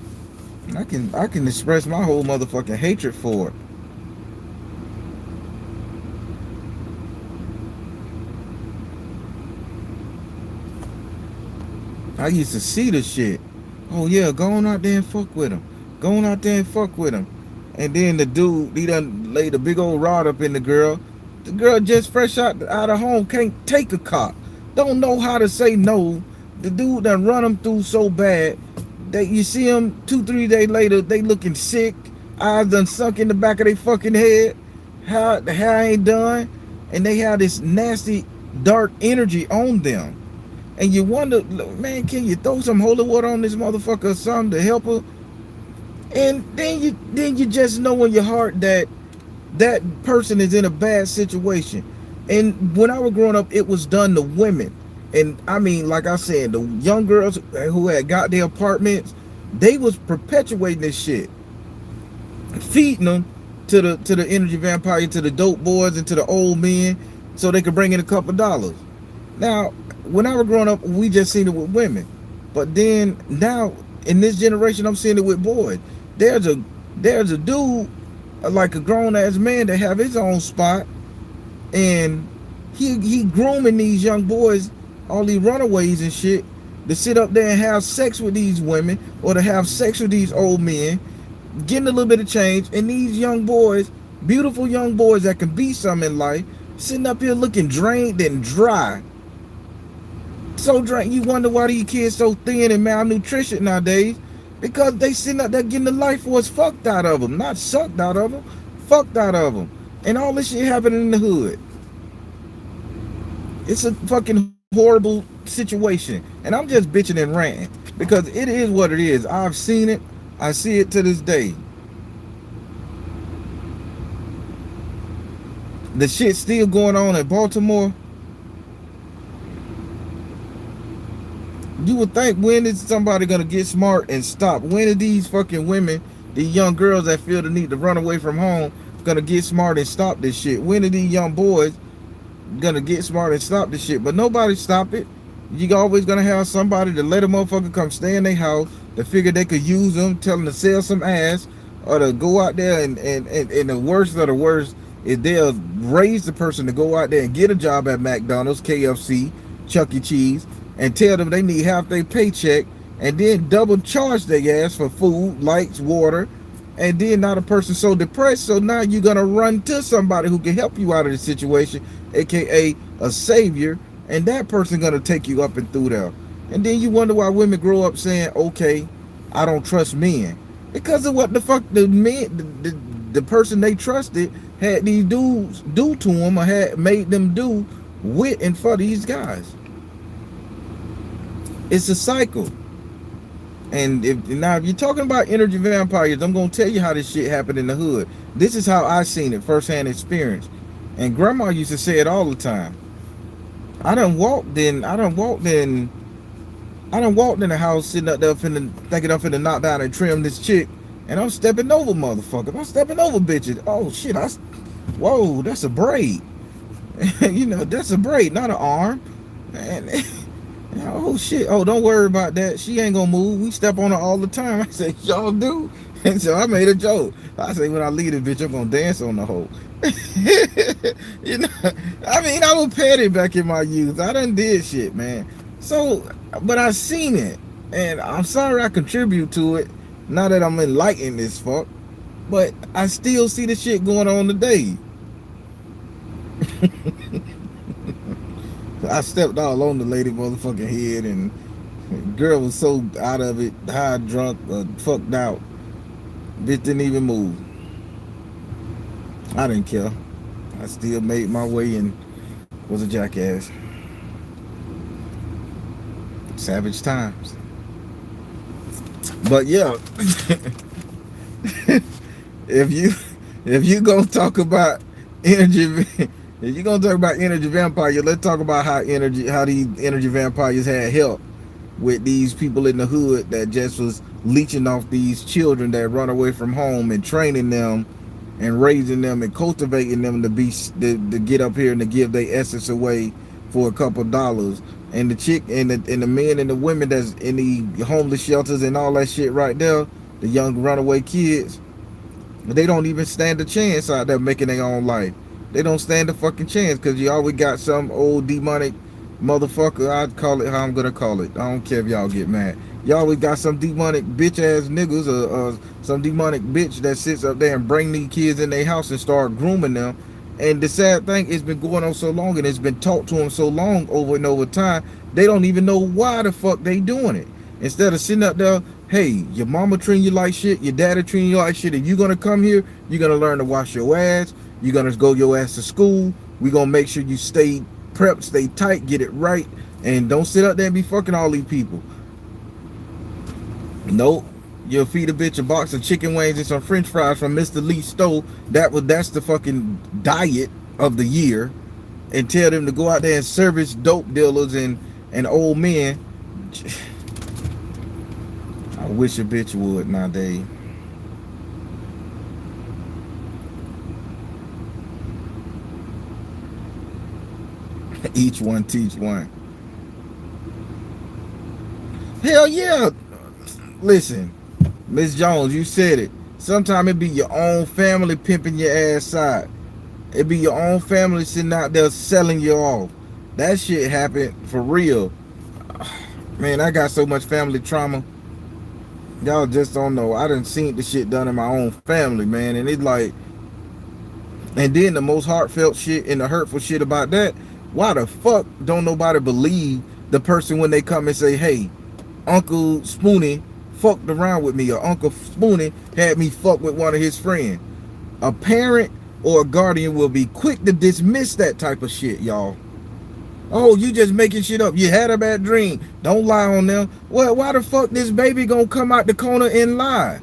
I can express my whole motherfucking hatred for it. I used to see the shit. Oh yeah, go on out there and fuck with him. Go on out there and fuck with him. And then the dude, he done laid a big old rod up in the girl. The girl just fresh out of home, can't take a cock. Don't know how to say no. The dude done run them through so bad that you see them 2, 3 days later, they looking sick. Eyes done sunk in the back of their fucking head. The hair ain't done. And they have this nasty, dark energy on them. And you wonder, man, can you throw some holy water on this motherfucker or something to help her? And then you just know in your heart that that person is in a bad situation. And when I was growing up, it was done to women. And I mean, like I said, the young girls who had got their apartments, they was perpetuating this shit, feeding them to the energy vampire, to the dope boys, and to the old men, so they could bring in a couple dollars. Now, when I was growing up, we just seen it with women, but then now in this generation, I'm seeing it with boys. There's a dude, like a grown ass man, that have his own spot, and he grooming these young boys, all these runaways and shit, to sit up there and have sex with these women or to have sex with these old men, getting a little bit of change, and these young boys, beautiful young boys that can be something in life, sitting up here looking drained and dry. So drained, you wonder why these kids so thin and malnutrition nowadays, because they sitting up there getting the life force fucked out of them, not sucked out of them, fucked out of them. And all this shit happening in the hood. It's a fucking horrible situation. And I'm just bitching and ranting because it is what it is. I've seen it. I see it to this day. The shit still going on in Baltimore. You would think, when is somebody gonna get smart and stop? When are these fucking women, these young girls that feel the need to run away from home, gonna get smart and stop this shit? When are these young boys gonna get smart and stop this shit? But nobody stop it. You always gonna have somebody to let a motherfucker come stay in their house, to figure they could use them, tell them to sell some ass, or to go out there and the worst of the worst is they'll raise the person to go out there and get a job at McDonald's, KFC, Chuck E. Cheese, and tell them they need half their paycheck, and then double charge their ass for food, lights, water. And then now the person's so depressed, so now you're gonna run to somebody who can help you out of the situation, aka a savior, and that person gonna take you up and through there. And then you wonder why women grow up saying, okay, I don't trust men, because of what the fuck the men, the person they trusted had these dudes do to them, or had made them do with and for these guys. It's a cycle. And if you're talking about energy vampires, I'm gonna tell you how this shit happened in the hood. This is how I seen it, firsthand experience. And grandma used to say it all the time. I done walked in the house sitting up there thinking I'm finna knock down and trim this chick, and I'm stepping over motherfuckers. I'm stepping over bitches. Oh shit, whoa, that's a braid. You know, that's a braid, not an arm. And oh shit, oh, don't worry about that. She ain't gonna move. We step on her all the time. I say, y'all do? And so I made a joke. I say, when I leave this bitch, I'm gonna dance on the hoe. You know, I mean, I was petty back in my youth. I done did shit, man. So, but I seen it, and I'm sorry I contribute to it. Now that I'm enlightened as fuck, but I still see the shit going on today. I stepped all on the lady motherfucking head, and the girl was so out of it, high, drunk, fucked out. Bitch didn't even move. I didn't care. I still made my way and was a jackass. Savage times. But yeah, if you gonna talk about energy, if you gonna talk about energy vampire, let's talk about how these energy vampires had help. with these people in the hood that just was leeching off these children that run away from home and training them and raising them and cultivating them to be to get up here and to give their essence away for a couple dollars. And the chick and the men and the women that's in the homeless shelters and all that shit right there, the young runaway kids, they don't even stand a chance out there making their own life. They don't stand a fucking chance because you always got some old demonic motherfucker. I'd call it how I'm gonna call it. I don't care if y'all get mad. Y'all always got some demonic bitch ass niggas or some demonic bitch that sits up there and bring these kids in their house and start grooming them. And the sad thing, it's been going on so long and it's been taught to them so long over and over time, they don't even know why the fuck they doing it. Instead of sitting up there, hey, your mama treating you like shit, your daddy treating you like shit, and you gonna come here, you're gonna learn to wash your ass, you're gonna go your ass to school, we gonna make sure you stay prepped, stay tight, get it right, and don't sit up there and be fucking all these people. Nope. You'll feed a bitch a box of chicken wings and some french fries from Mr. Lee's stove. That's the fucking diet of the year. And tell them to go out there and service dope dealers and old men. I wish a bitch would nowadays. Each one teach one. Hell yeah. Listen, Miss Jones, you said it. Sometimes it be your own family pimping your ass out. It be your own family sitting out there selling you off. That shit happened for real. Man, I got so much family trauma. Y'all just don't know. I done seen the shit done in my own family, man. And it's like, and then the most heartfelt shit and the hurtful shit about that, why the fuck don't nobody believe the person when they come and say, hey, Uncle Spoonie fucked around with me, or Uncle Spoonie had me fuck with one of his friends. A parent or a guardian will be quick to dismiss that type of shit, y'all. Oh, you just making shit up. You had a bad dream. Don't lie on them. Well, why the fuck this baby gonna come out the corner and lie?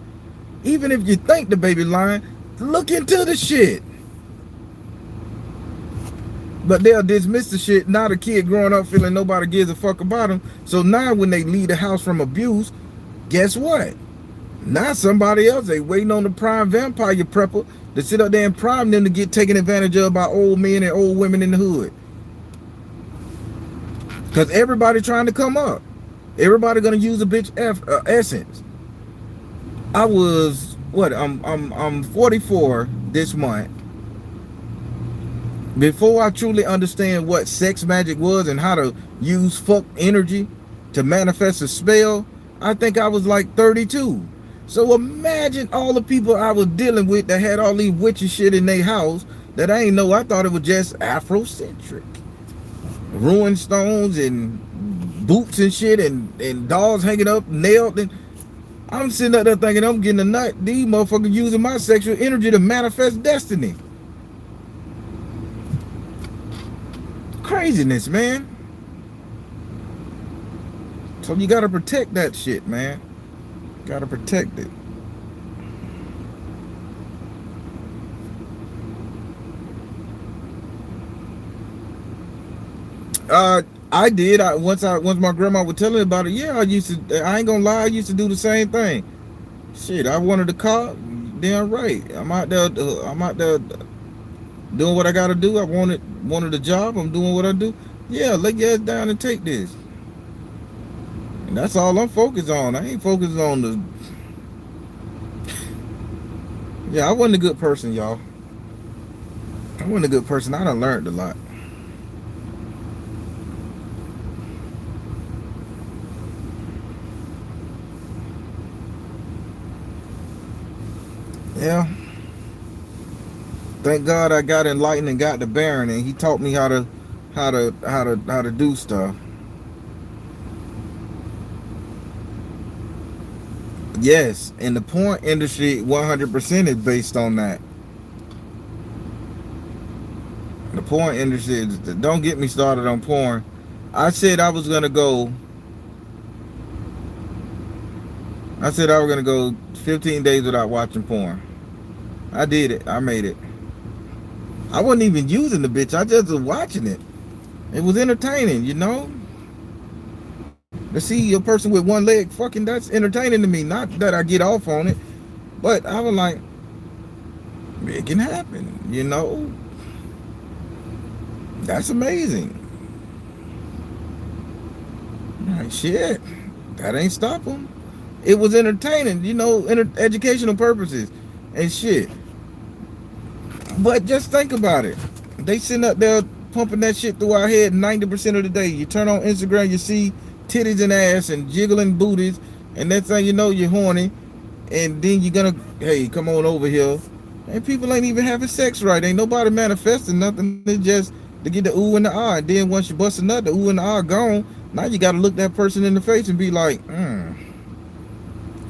Even if you think the baby lying, look into the shit. But they'll dismiss the shit. Now the kid growing up feeling nobody gives a fuck about him. So now when they leave the house from abuse, guess what? Now somebody else, they waiting on the prime vampire prepper to sit up there and prime them to get taken advantage of by old men and old women in the hood. Because everybody trying to come up. Everybody gonna use a bitch essence. I was, what, I'm 44 this month. Before I truly understand what sex magic was and how to use fuck energy to manifest a spell, I think I was like 32. So imagine all the people I was dealing with that had all these witchy shit in their house that I ain't know. I thought it was just Afrocentric. Ruined stones and boots and shit and dolls hanging up, nailed. And I'm sitting up there thinking I'm getting a nut. These motherfuckers using my sexual energy to manifest destiny. Craziness, man. So you gotta protect that shit, man. Gotta protect it. I did. Once my grandma would tell me about it, yeah, I ain't gonna lie, I used to do the same thing. Shit, I wanted a car, damn right. I'm out there doing what I gotta do. I wanted a job, I'm doing what I do. Yeah, lay your ass down and take this. And that's all I'm focused on. I ain't focused on the... Yeah, I wasn't a good person, y'all. I wasn't a good person. I done learned a lot. Yeah. Thank God I got enlightened and got the Baron, and he taught me how to do stuff. Yes, and the porn industry 100% is based on that. The porn industry, don't get me started on porn. I said I was gonna go 15 days without watching porn. I did it. I made it. I wasn't even using the bitch. I just was watching it. It was entertaining, you know? To see a person with one leg, fucking, that's entertaining to me. Not that I get off on it, but I was like, it can happen. That's amazing. Like, shit, that ain't stop them. It was entertaining, educational purposes and shit. But just think about it. They sitting up there pumping that shit through our head 90% of the day. You turn on Instagram, you see titties and ass and jiggling booties, and next thing you know, you're horny, and then you're gonna, hey, come on over here. And people ain't even having sex right. Ain't nobody manifesting nothing. It's just to get the ooh and the ah. And then once you bust a nut, the ooh and the ah gone. Now you gotta look that person in the face and be like,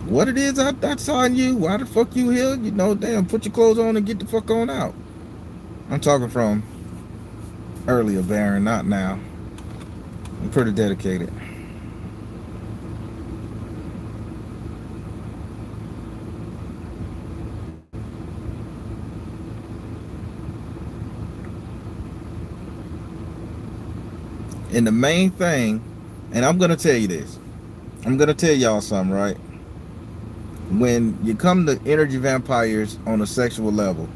what it is I saw in you? Why the fuck you here? Damn, put your clothes on and get the fuck on out. I'm talking from earlier, Baron, not now. I'm pretty dedicated. And the main thing, and I'm gonna tell you this, I'm gonna tell y'all something, right? When you come to energy vampires on a sexual level,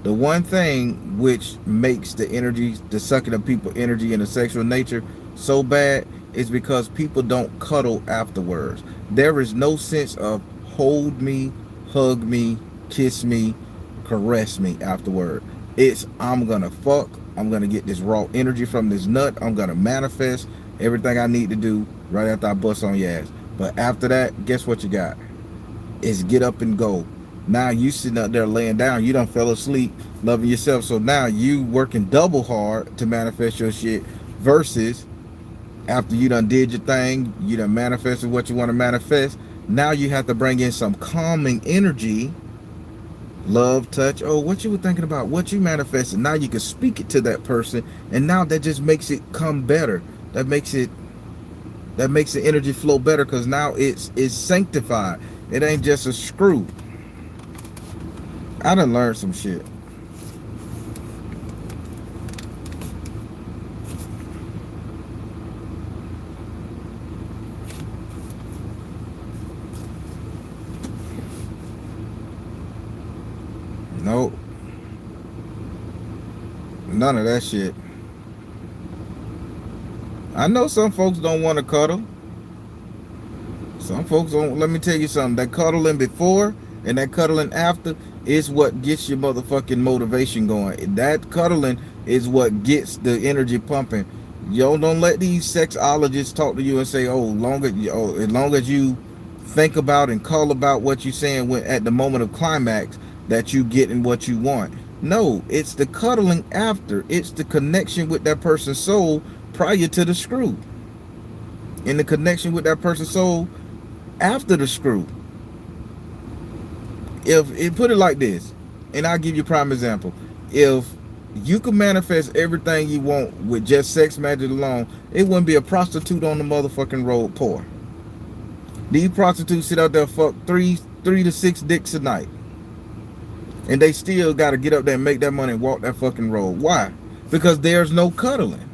the one thing which makes the energy, the sucking of people energy in a sexual nature so bad is because people don't cuddle afterwards. There is no sense of hold me, hug me, kiss me, caress me afterward. It's I'm gonna fuck, I'm gonna get this raw energy from this nut, I'm gonna manifest everything I need to do right after I bust on your ass. But after that, guess what you got? Is get up and go. Now you sitting up there laying down, you done fell asleep loving yourself. So now you working double hard to manifest your shit versus after you done did your thing, you done manifested what you want to manifest. Now you have to bring in some calming energy, love, touch. Oh, what you were thinking about, what you manifested. Now you can speak it to that person, and now that just makes it come better. That makes the energy flow better because now it's sanctified. It ain't just a screw. I done learned some shit. Nope, none of that shit. I know some folks don't want to cuddle. Some folks don't. Let me tell you something. That cuddling before and that cuddling after is what gets your motherfucking motivation going. That cuddling is what gets the energy pumping. Yo, don't let these sexologists talk to you and say, as long as you think about and call about what you're saying when at the moment of climax that you getting what you want. No, it's the cuddling after. It's the connection with that person's soul prior to the screw, and the connection with that person's soul after the screw. If it put it like this, and I'll give you a prime example. If you could manifest everything you want with just sex magic alone, it wouldn't be a prostitute on the motherfucking road poor. These prostitutes sit out there fuck three to six dicks a night, and they still got to get up there and make that money and walk that fucking road. Why? Because there's no cuddling,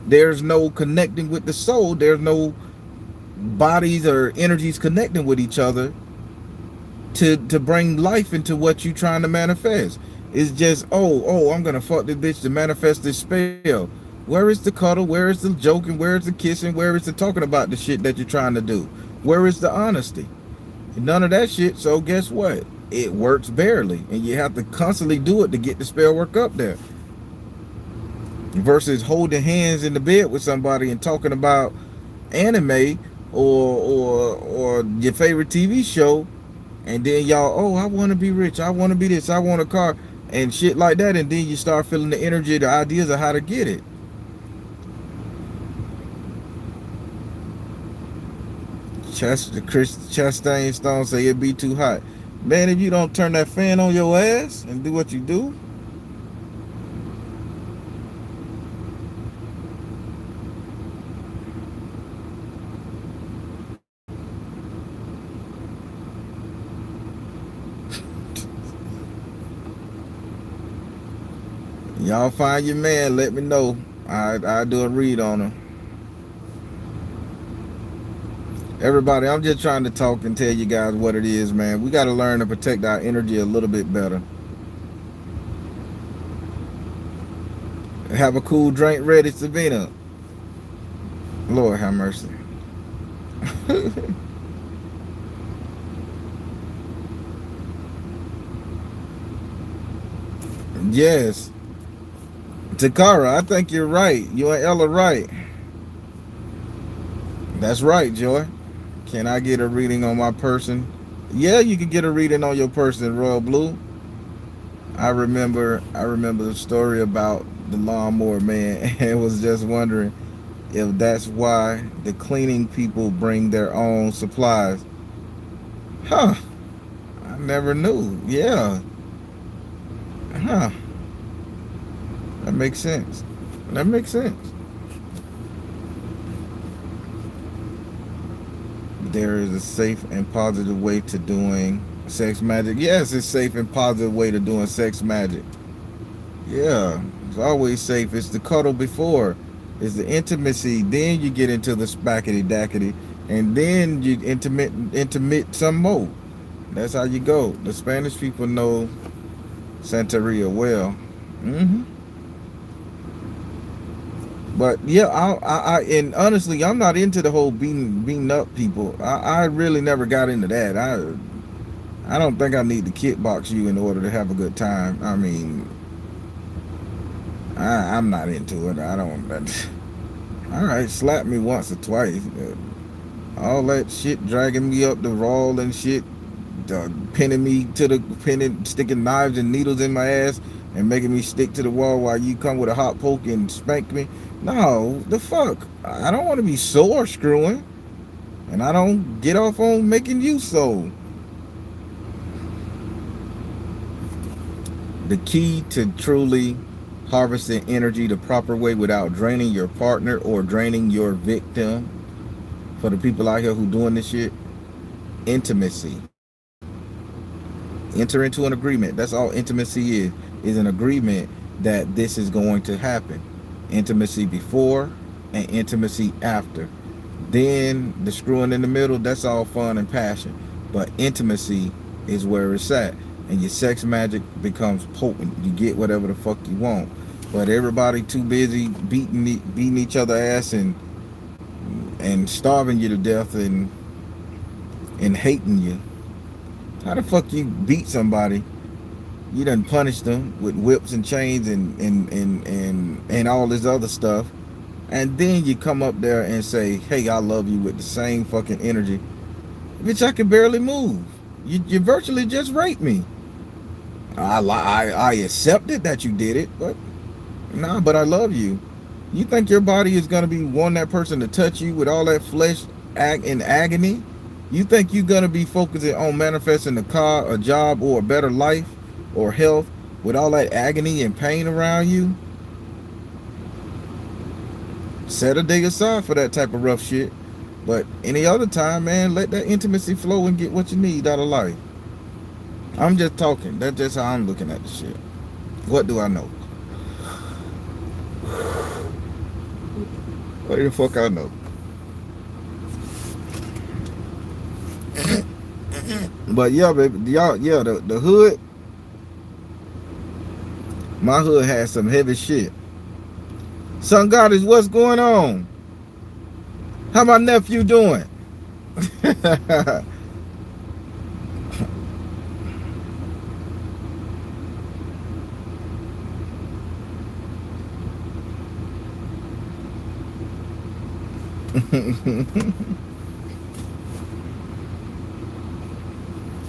there's no connecting with the soul, there's no bodies or energies connecting with each other to bring life into what you trying to manifest. It's just, I'm gonna fuck this bitch to manifest this spell. Where is the cuddle? Where is the joking? Where is the kissing? Where is the talking about the shit that you're trying to do? Where is the honesty? None of that shit. So guess what? It works barely, and you have to constantly do it to get the spell work up there. Versus holding hands in the bed with somebody and talking about anime or your favorite TV show, and then y'all, I want to be rich, I want to be this, I want a car, and shit like that, and then you start feeling the energy, the ideas of how to get it. Chastain Stone say it'd be too hot. Man, if you don't turn that fan on your ass and do what you do, y'all find your man, let me know. I do a read on him. Everybody, I'm just trying to talk and tell you guys what it is, man. We got to learn to protect our energy a little bit better. Have a cool drink ready, Savina. Lord have mercy. Yes. Takara, I think you're right. You and Ella right. That's right, Joy. Can I get a reading on my person? Yeah, you can get a reading on your person, Royal Blue. I remember the story about the lawnmower man and was just wondering if that's why the cleaning people bring their own supplies. Huh. I never knew. Yeah. Huh. That makes sense. That makes sense. There is a safe and positive way to doing sex magic. Yes, it's safe and positive way to doing sex magic. Yeah, it's always safe. It's the cuddle before. It's the intimacy. Then you get into the spackety dackety, and then you intimate some more. That's how you go. The Spanish people know Santeria well. hmm But yeah, and honestly, I'm not into the whole beating up people. I really never got into that. I don't think I need to kickbox you in order to have a good time. I mean, I'm not into it. I don't. All right, slap me once or twice. All that shit dragging me up the wall and shit, pinning me to the pinning, sticking knives and needles in my ass and making me stick to the wall while you come with a hot poke and spank me. No, the fuck. I don't want to be sore screwing, and I don't get off on making you so. The key to truly harvesting energy the proper way without draining your partner or draining your victim, for the people out here who doing this shit, intimacy. Enter into an agreement. That's all intimacy is an agreement that this is going to happen. Intimacy before and intimacy after. Then the screwing in the middle, that's all fun and passion. But intimacy is where it's at. And your sex magic becomes potent. You get whatever the fuck you want. But everybody too busy beating each other ass and starving you to death and hating you. How the fuck you beat somebody? You done punished them with whips and chains and all this other stuff. And then you come up there and say, hey, I love you with the same fucking energy. Bitch, I can barely move. You virtually just raped me. I accepted that you did it, but nah, but I love you. You think your body is gonna be wanting that person to touch you with all that flesh in agony? You think you're gonna be focusing on manifesting a car, a job, or a better life or health with all that agony and pain around you? Set a day aside for that type of rough shit. But any other time, man, let that intimacy flow and get what you need out of life. I'm just talking. That's just how I'm looking at the shit. What do I know? What the fuck I know? But yeah, baby, y'all, yeah, the hood, my hood has some heavy shit. Sun Goddess, what's going on? How my nephew doing?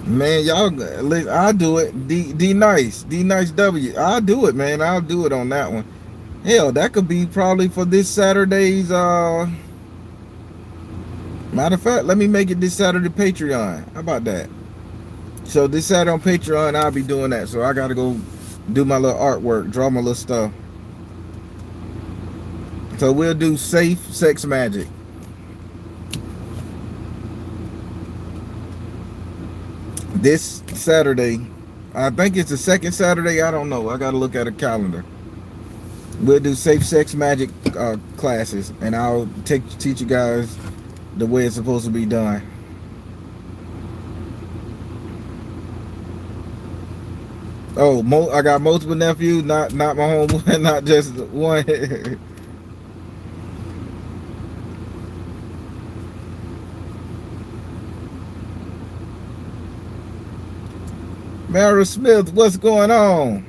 Man, y'all, I'll do it. D nice, D nice W. I'll do it, man. I'll do it on that one. Hell, that could be probably for this Saturday's. Matter of fact, let me make it this Saturday Patreon. How about that? So this Saturday on Patreon, I'll be doing that. So I gotta go do my little artwork, draw my little stuff. So we'll do safe sex magic. This Saturday, I think it's the second Saturday. I don't know. I got to look at a calendar. We'll do safe sex magic classes, and I'll teach you guys the way it's supposed to be done. Oh, I got multiple nephews, not my home, not just one. Mara Smith, what's going on?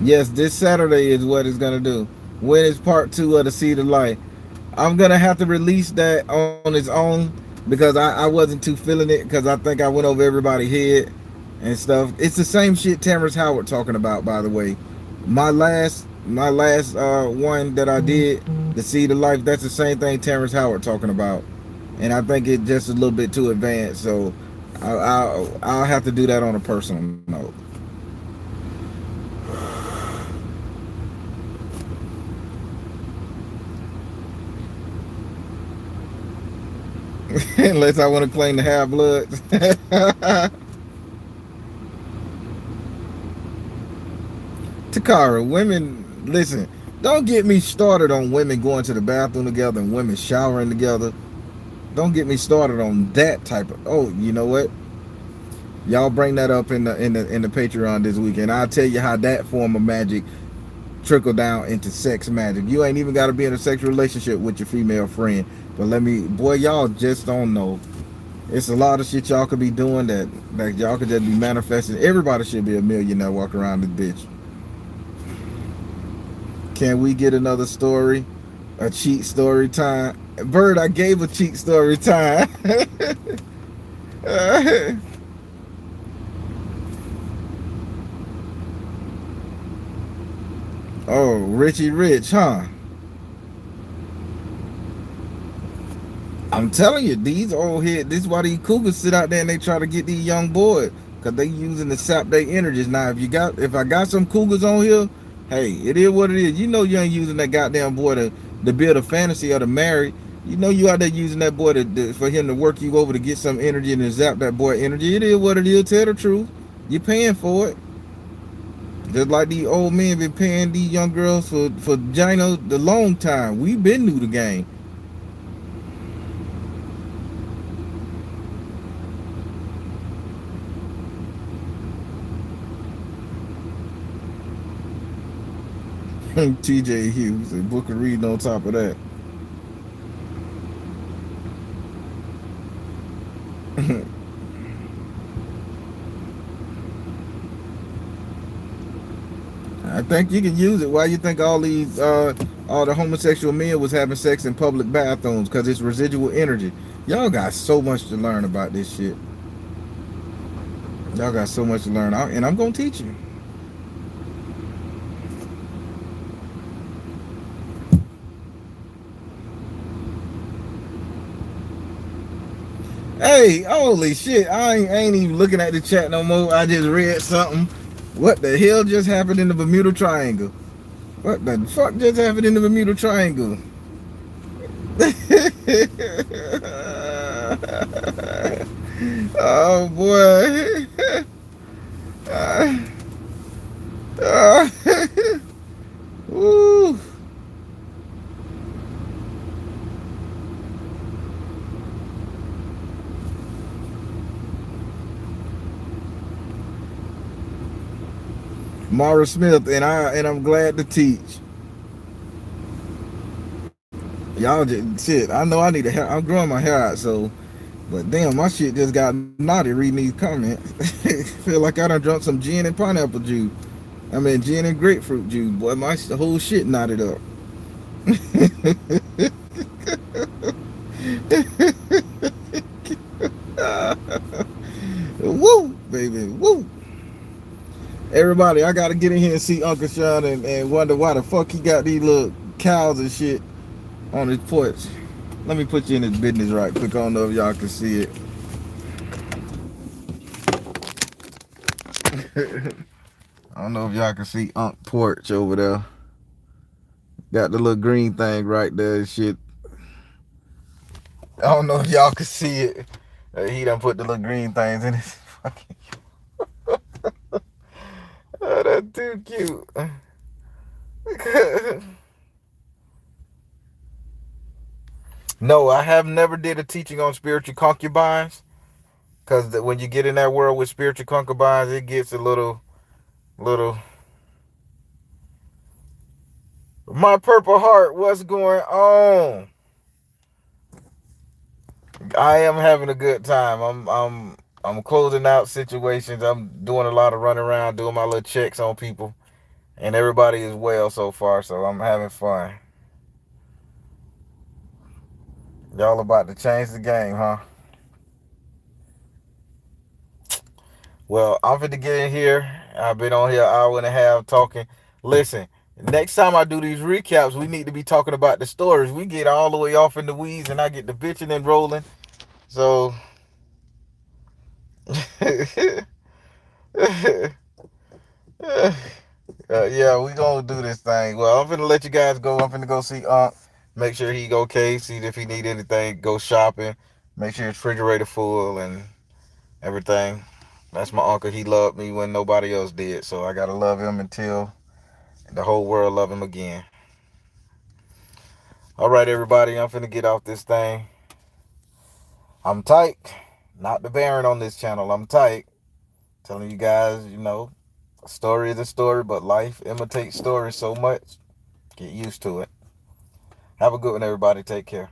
Yes, this Saturday is what it's gonna do. When is part two of the Seed of Light? I'm gonna have to release that on its own because I wasn't too feeling it because I think I went over everybody's head and stuff. It's the same shit Terrence Howard talking about, by the way. My last one that I did, the Seed of Life, that's the same thing Terrence Howard talking about, and I think it's just a little bit too advanced. So I'll have to do that on a personal note. Unless I want to claim the half bloods. Takara, women, listen, don't get me started on women going to the bathroom together and women showering together. Don't get me started on that type of. Oh, you know what? Y'all bring that up in the Patreon this weekend. I'll tell you how that form of magic trickle down into sex magic. You ain't even got to be in a sexual relationship with your female friend. But boy, y'all just don't know. It's a lot of shit y'all could be doing that y'all could just be manifesting. Everybody should be a millionaire walking around this bitch. Can we get another story? A cheat story time? Bird, I gave a cheat story time. Oh, Richie Rich, huh? I'm telling you, these old head. This is why these cougars sit out there and they try to get these young boys, cause they using the sap their energies. Now, if I got some cougars on here, hey, it is what it is. You know you ain't using that goddamn boy to build a fantasy or to marry. You know you out there using that boy for him to work you over to get some energy and to zap that boy energy. It is what it is. Tell the truth. You're paying for it. Just like these old men been paying these young girls for Gino the long time. We been new the game. TJ Hughes and Booker Reed on top of that. I think you can use it. Why you think all the homosexual men was having sex in public bathrooms? Because it's residual energy. Y'all got so much to learn about this shit. Y'all got so much to learn, and I'm gonna teach you. Hey, holy shit! I ain't even looking at the chat no more. I just read something. What the hell just happened in the Bermuda Triangle? What the fuck just happened in the Bermuda Triangle? Oh boy. Uh, uh, Woo. Mara Smith and I'm glad to teach. Y'all just shit. I know I need a hair. I'm growing my hair out, so but damn, my shit just got naughty reading these comments. Feel like I done drunk some gin and pineapple juice. I mean gin and grapefruit juice. Boy, my whole shit knotted up. Woo, baby, woo. Everybody, I gotta get in here and see Uncle Sean and wonder why the fuck he got these little cows and shit on his porch. Let me put you in his business right quick. I don't know if y'all can see it. I don't know if y'all can see Unc porch over there. Got the little green thing right there and shit. I don't know if y'all can see it. He done put the little green things in his fucking. Too cute. No, I have never did a teaching on spiritual concubines. Because when you get in that world with spiritual concubines, it gets a little. My purple heart, what's going on? I am having a good time. I'm closing out situations. I'm doing a lot of running around, doing my little checks on people, and everybody is well so far. So I'm having fun. Y'all about to change the game, huh? Well, I'm finna get in here. I've been on here an hour and a half talking. Listen, next time I do these recaps, we need to be talking about the stories. We get all the way off in the weeds, and I get the bitching and rolling. So, yeah, we gonna do this thing. Well, I'm finna let you guys go. I'm finna go see make sure he okay. See if he need anything. Go shopping. Make sure his refrigerator full and everything. That's my uncle. He loved me when nobody else did. So I gotta love him until the whole world love him again. All right, everybody. I'm finna get off this thing. I'm tight. Not the Baron on this channel. I'm tight. Telling you guys, a story is a story, but life imitates stories so much. Get used to it. Have a good one, everybody. Take care.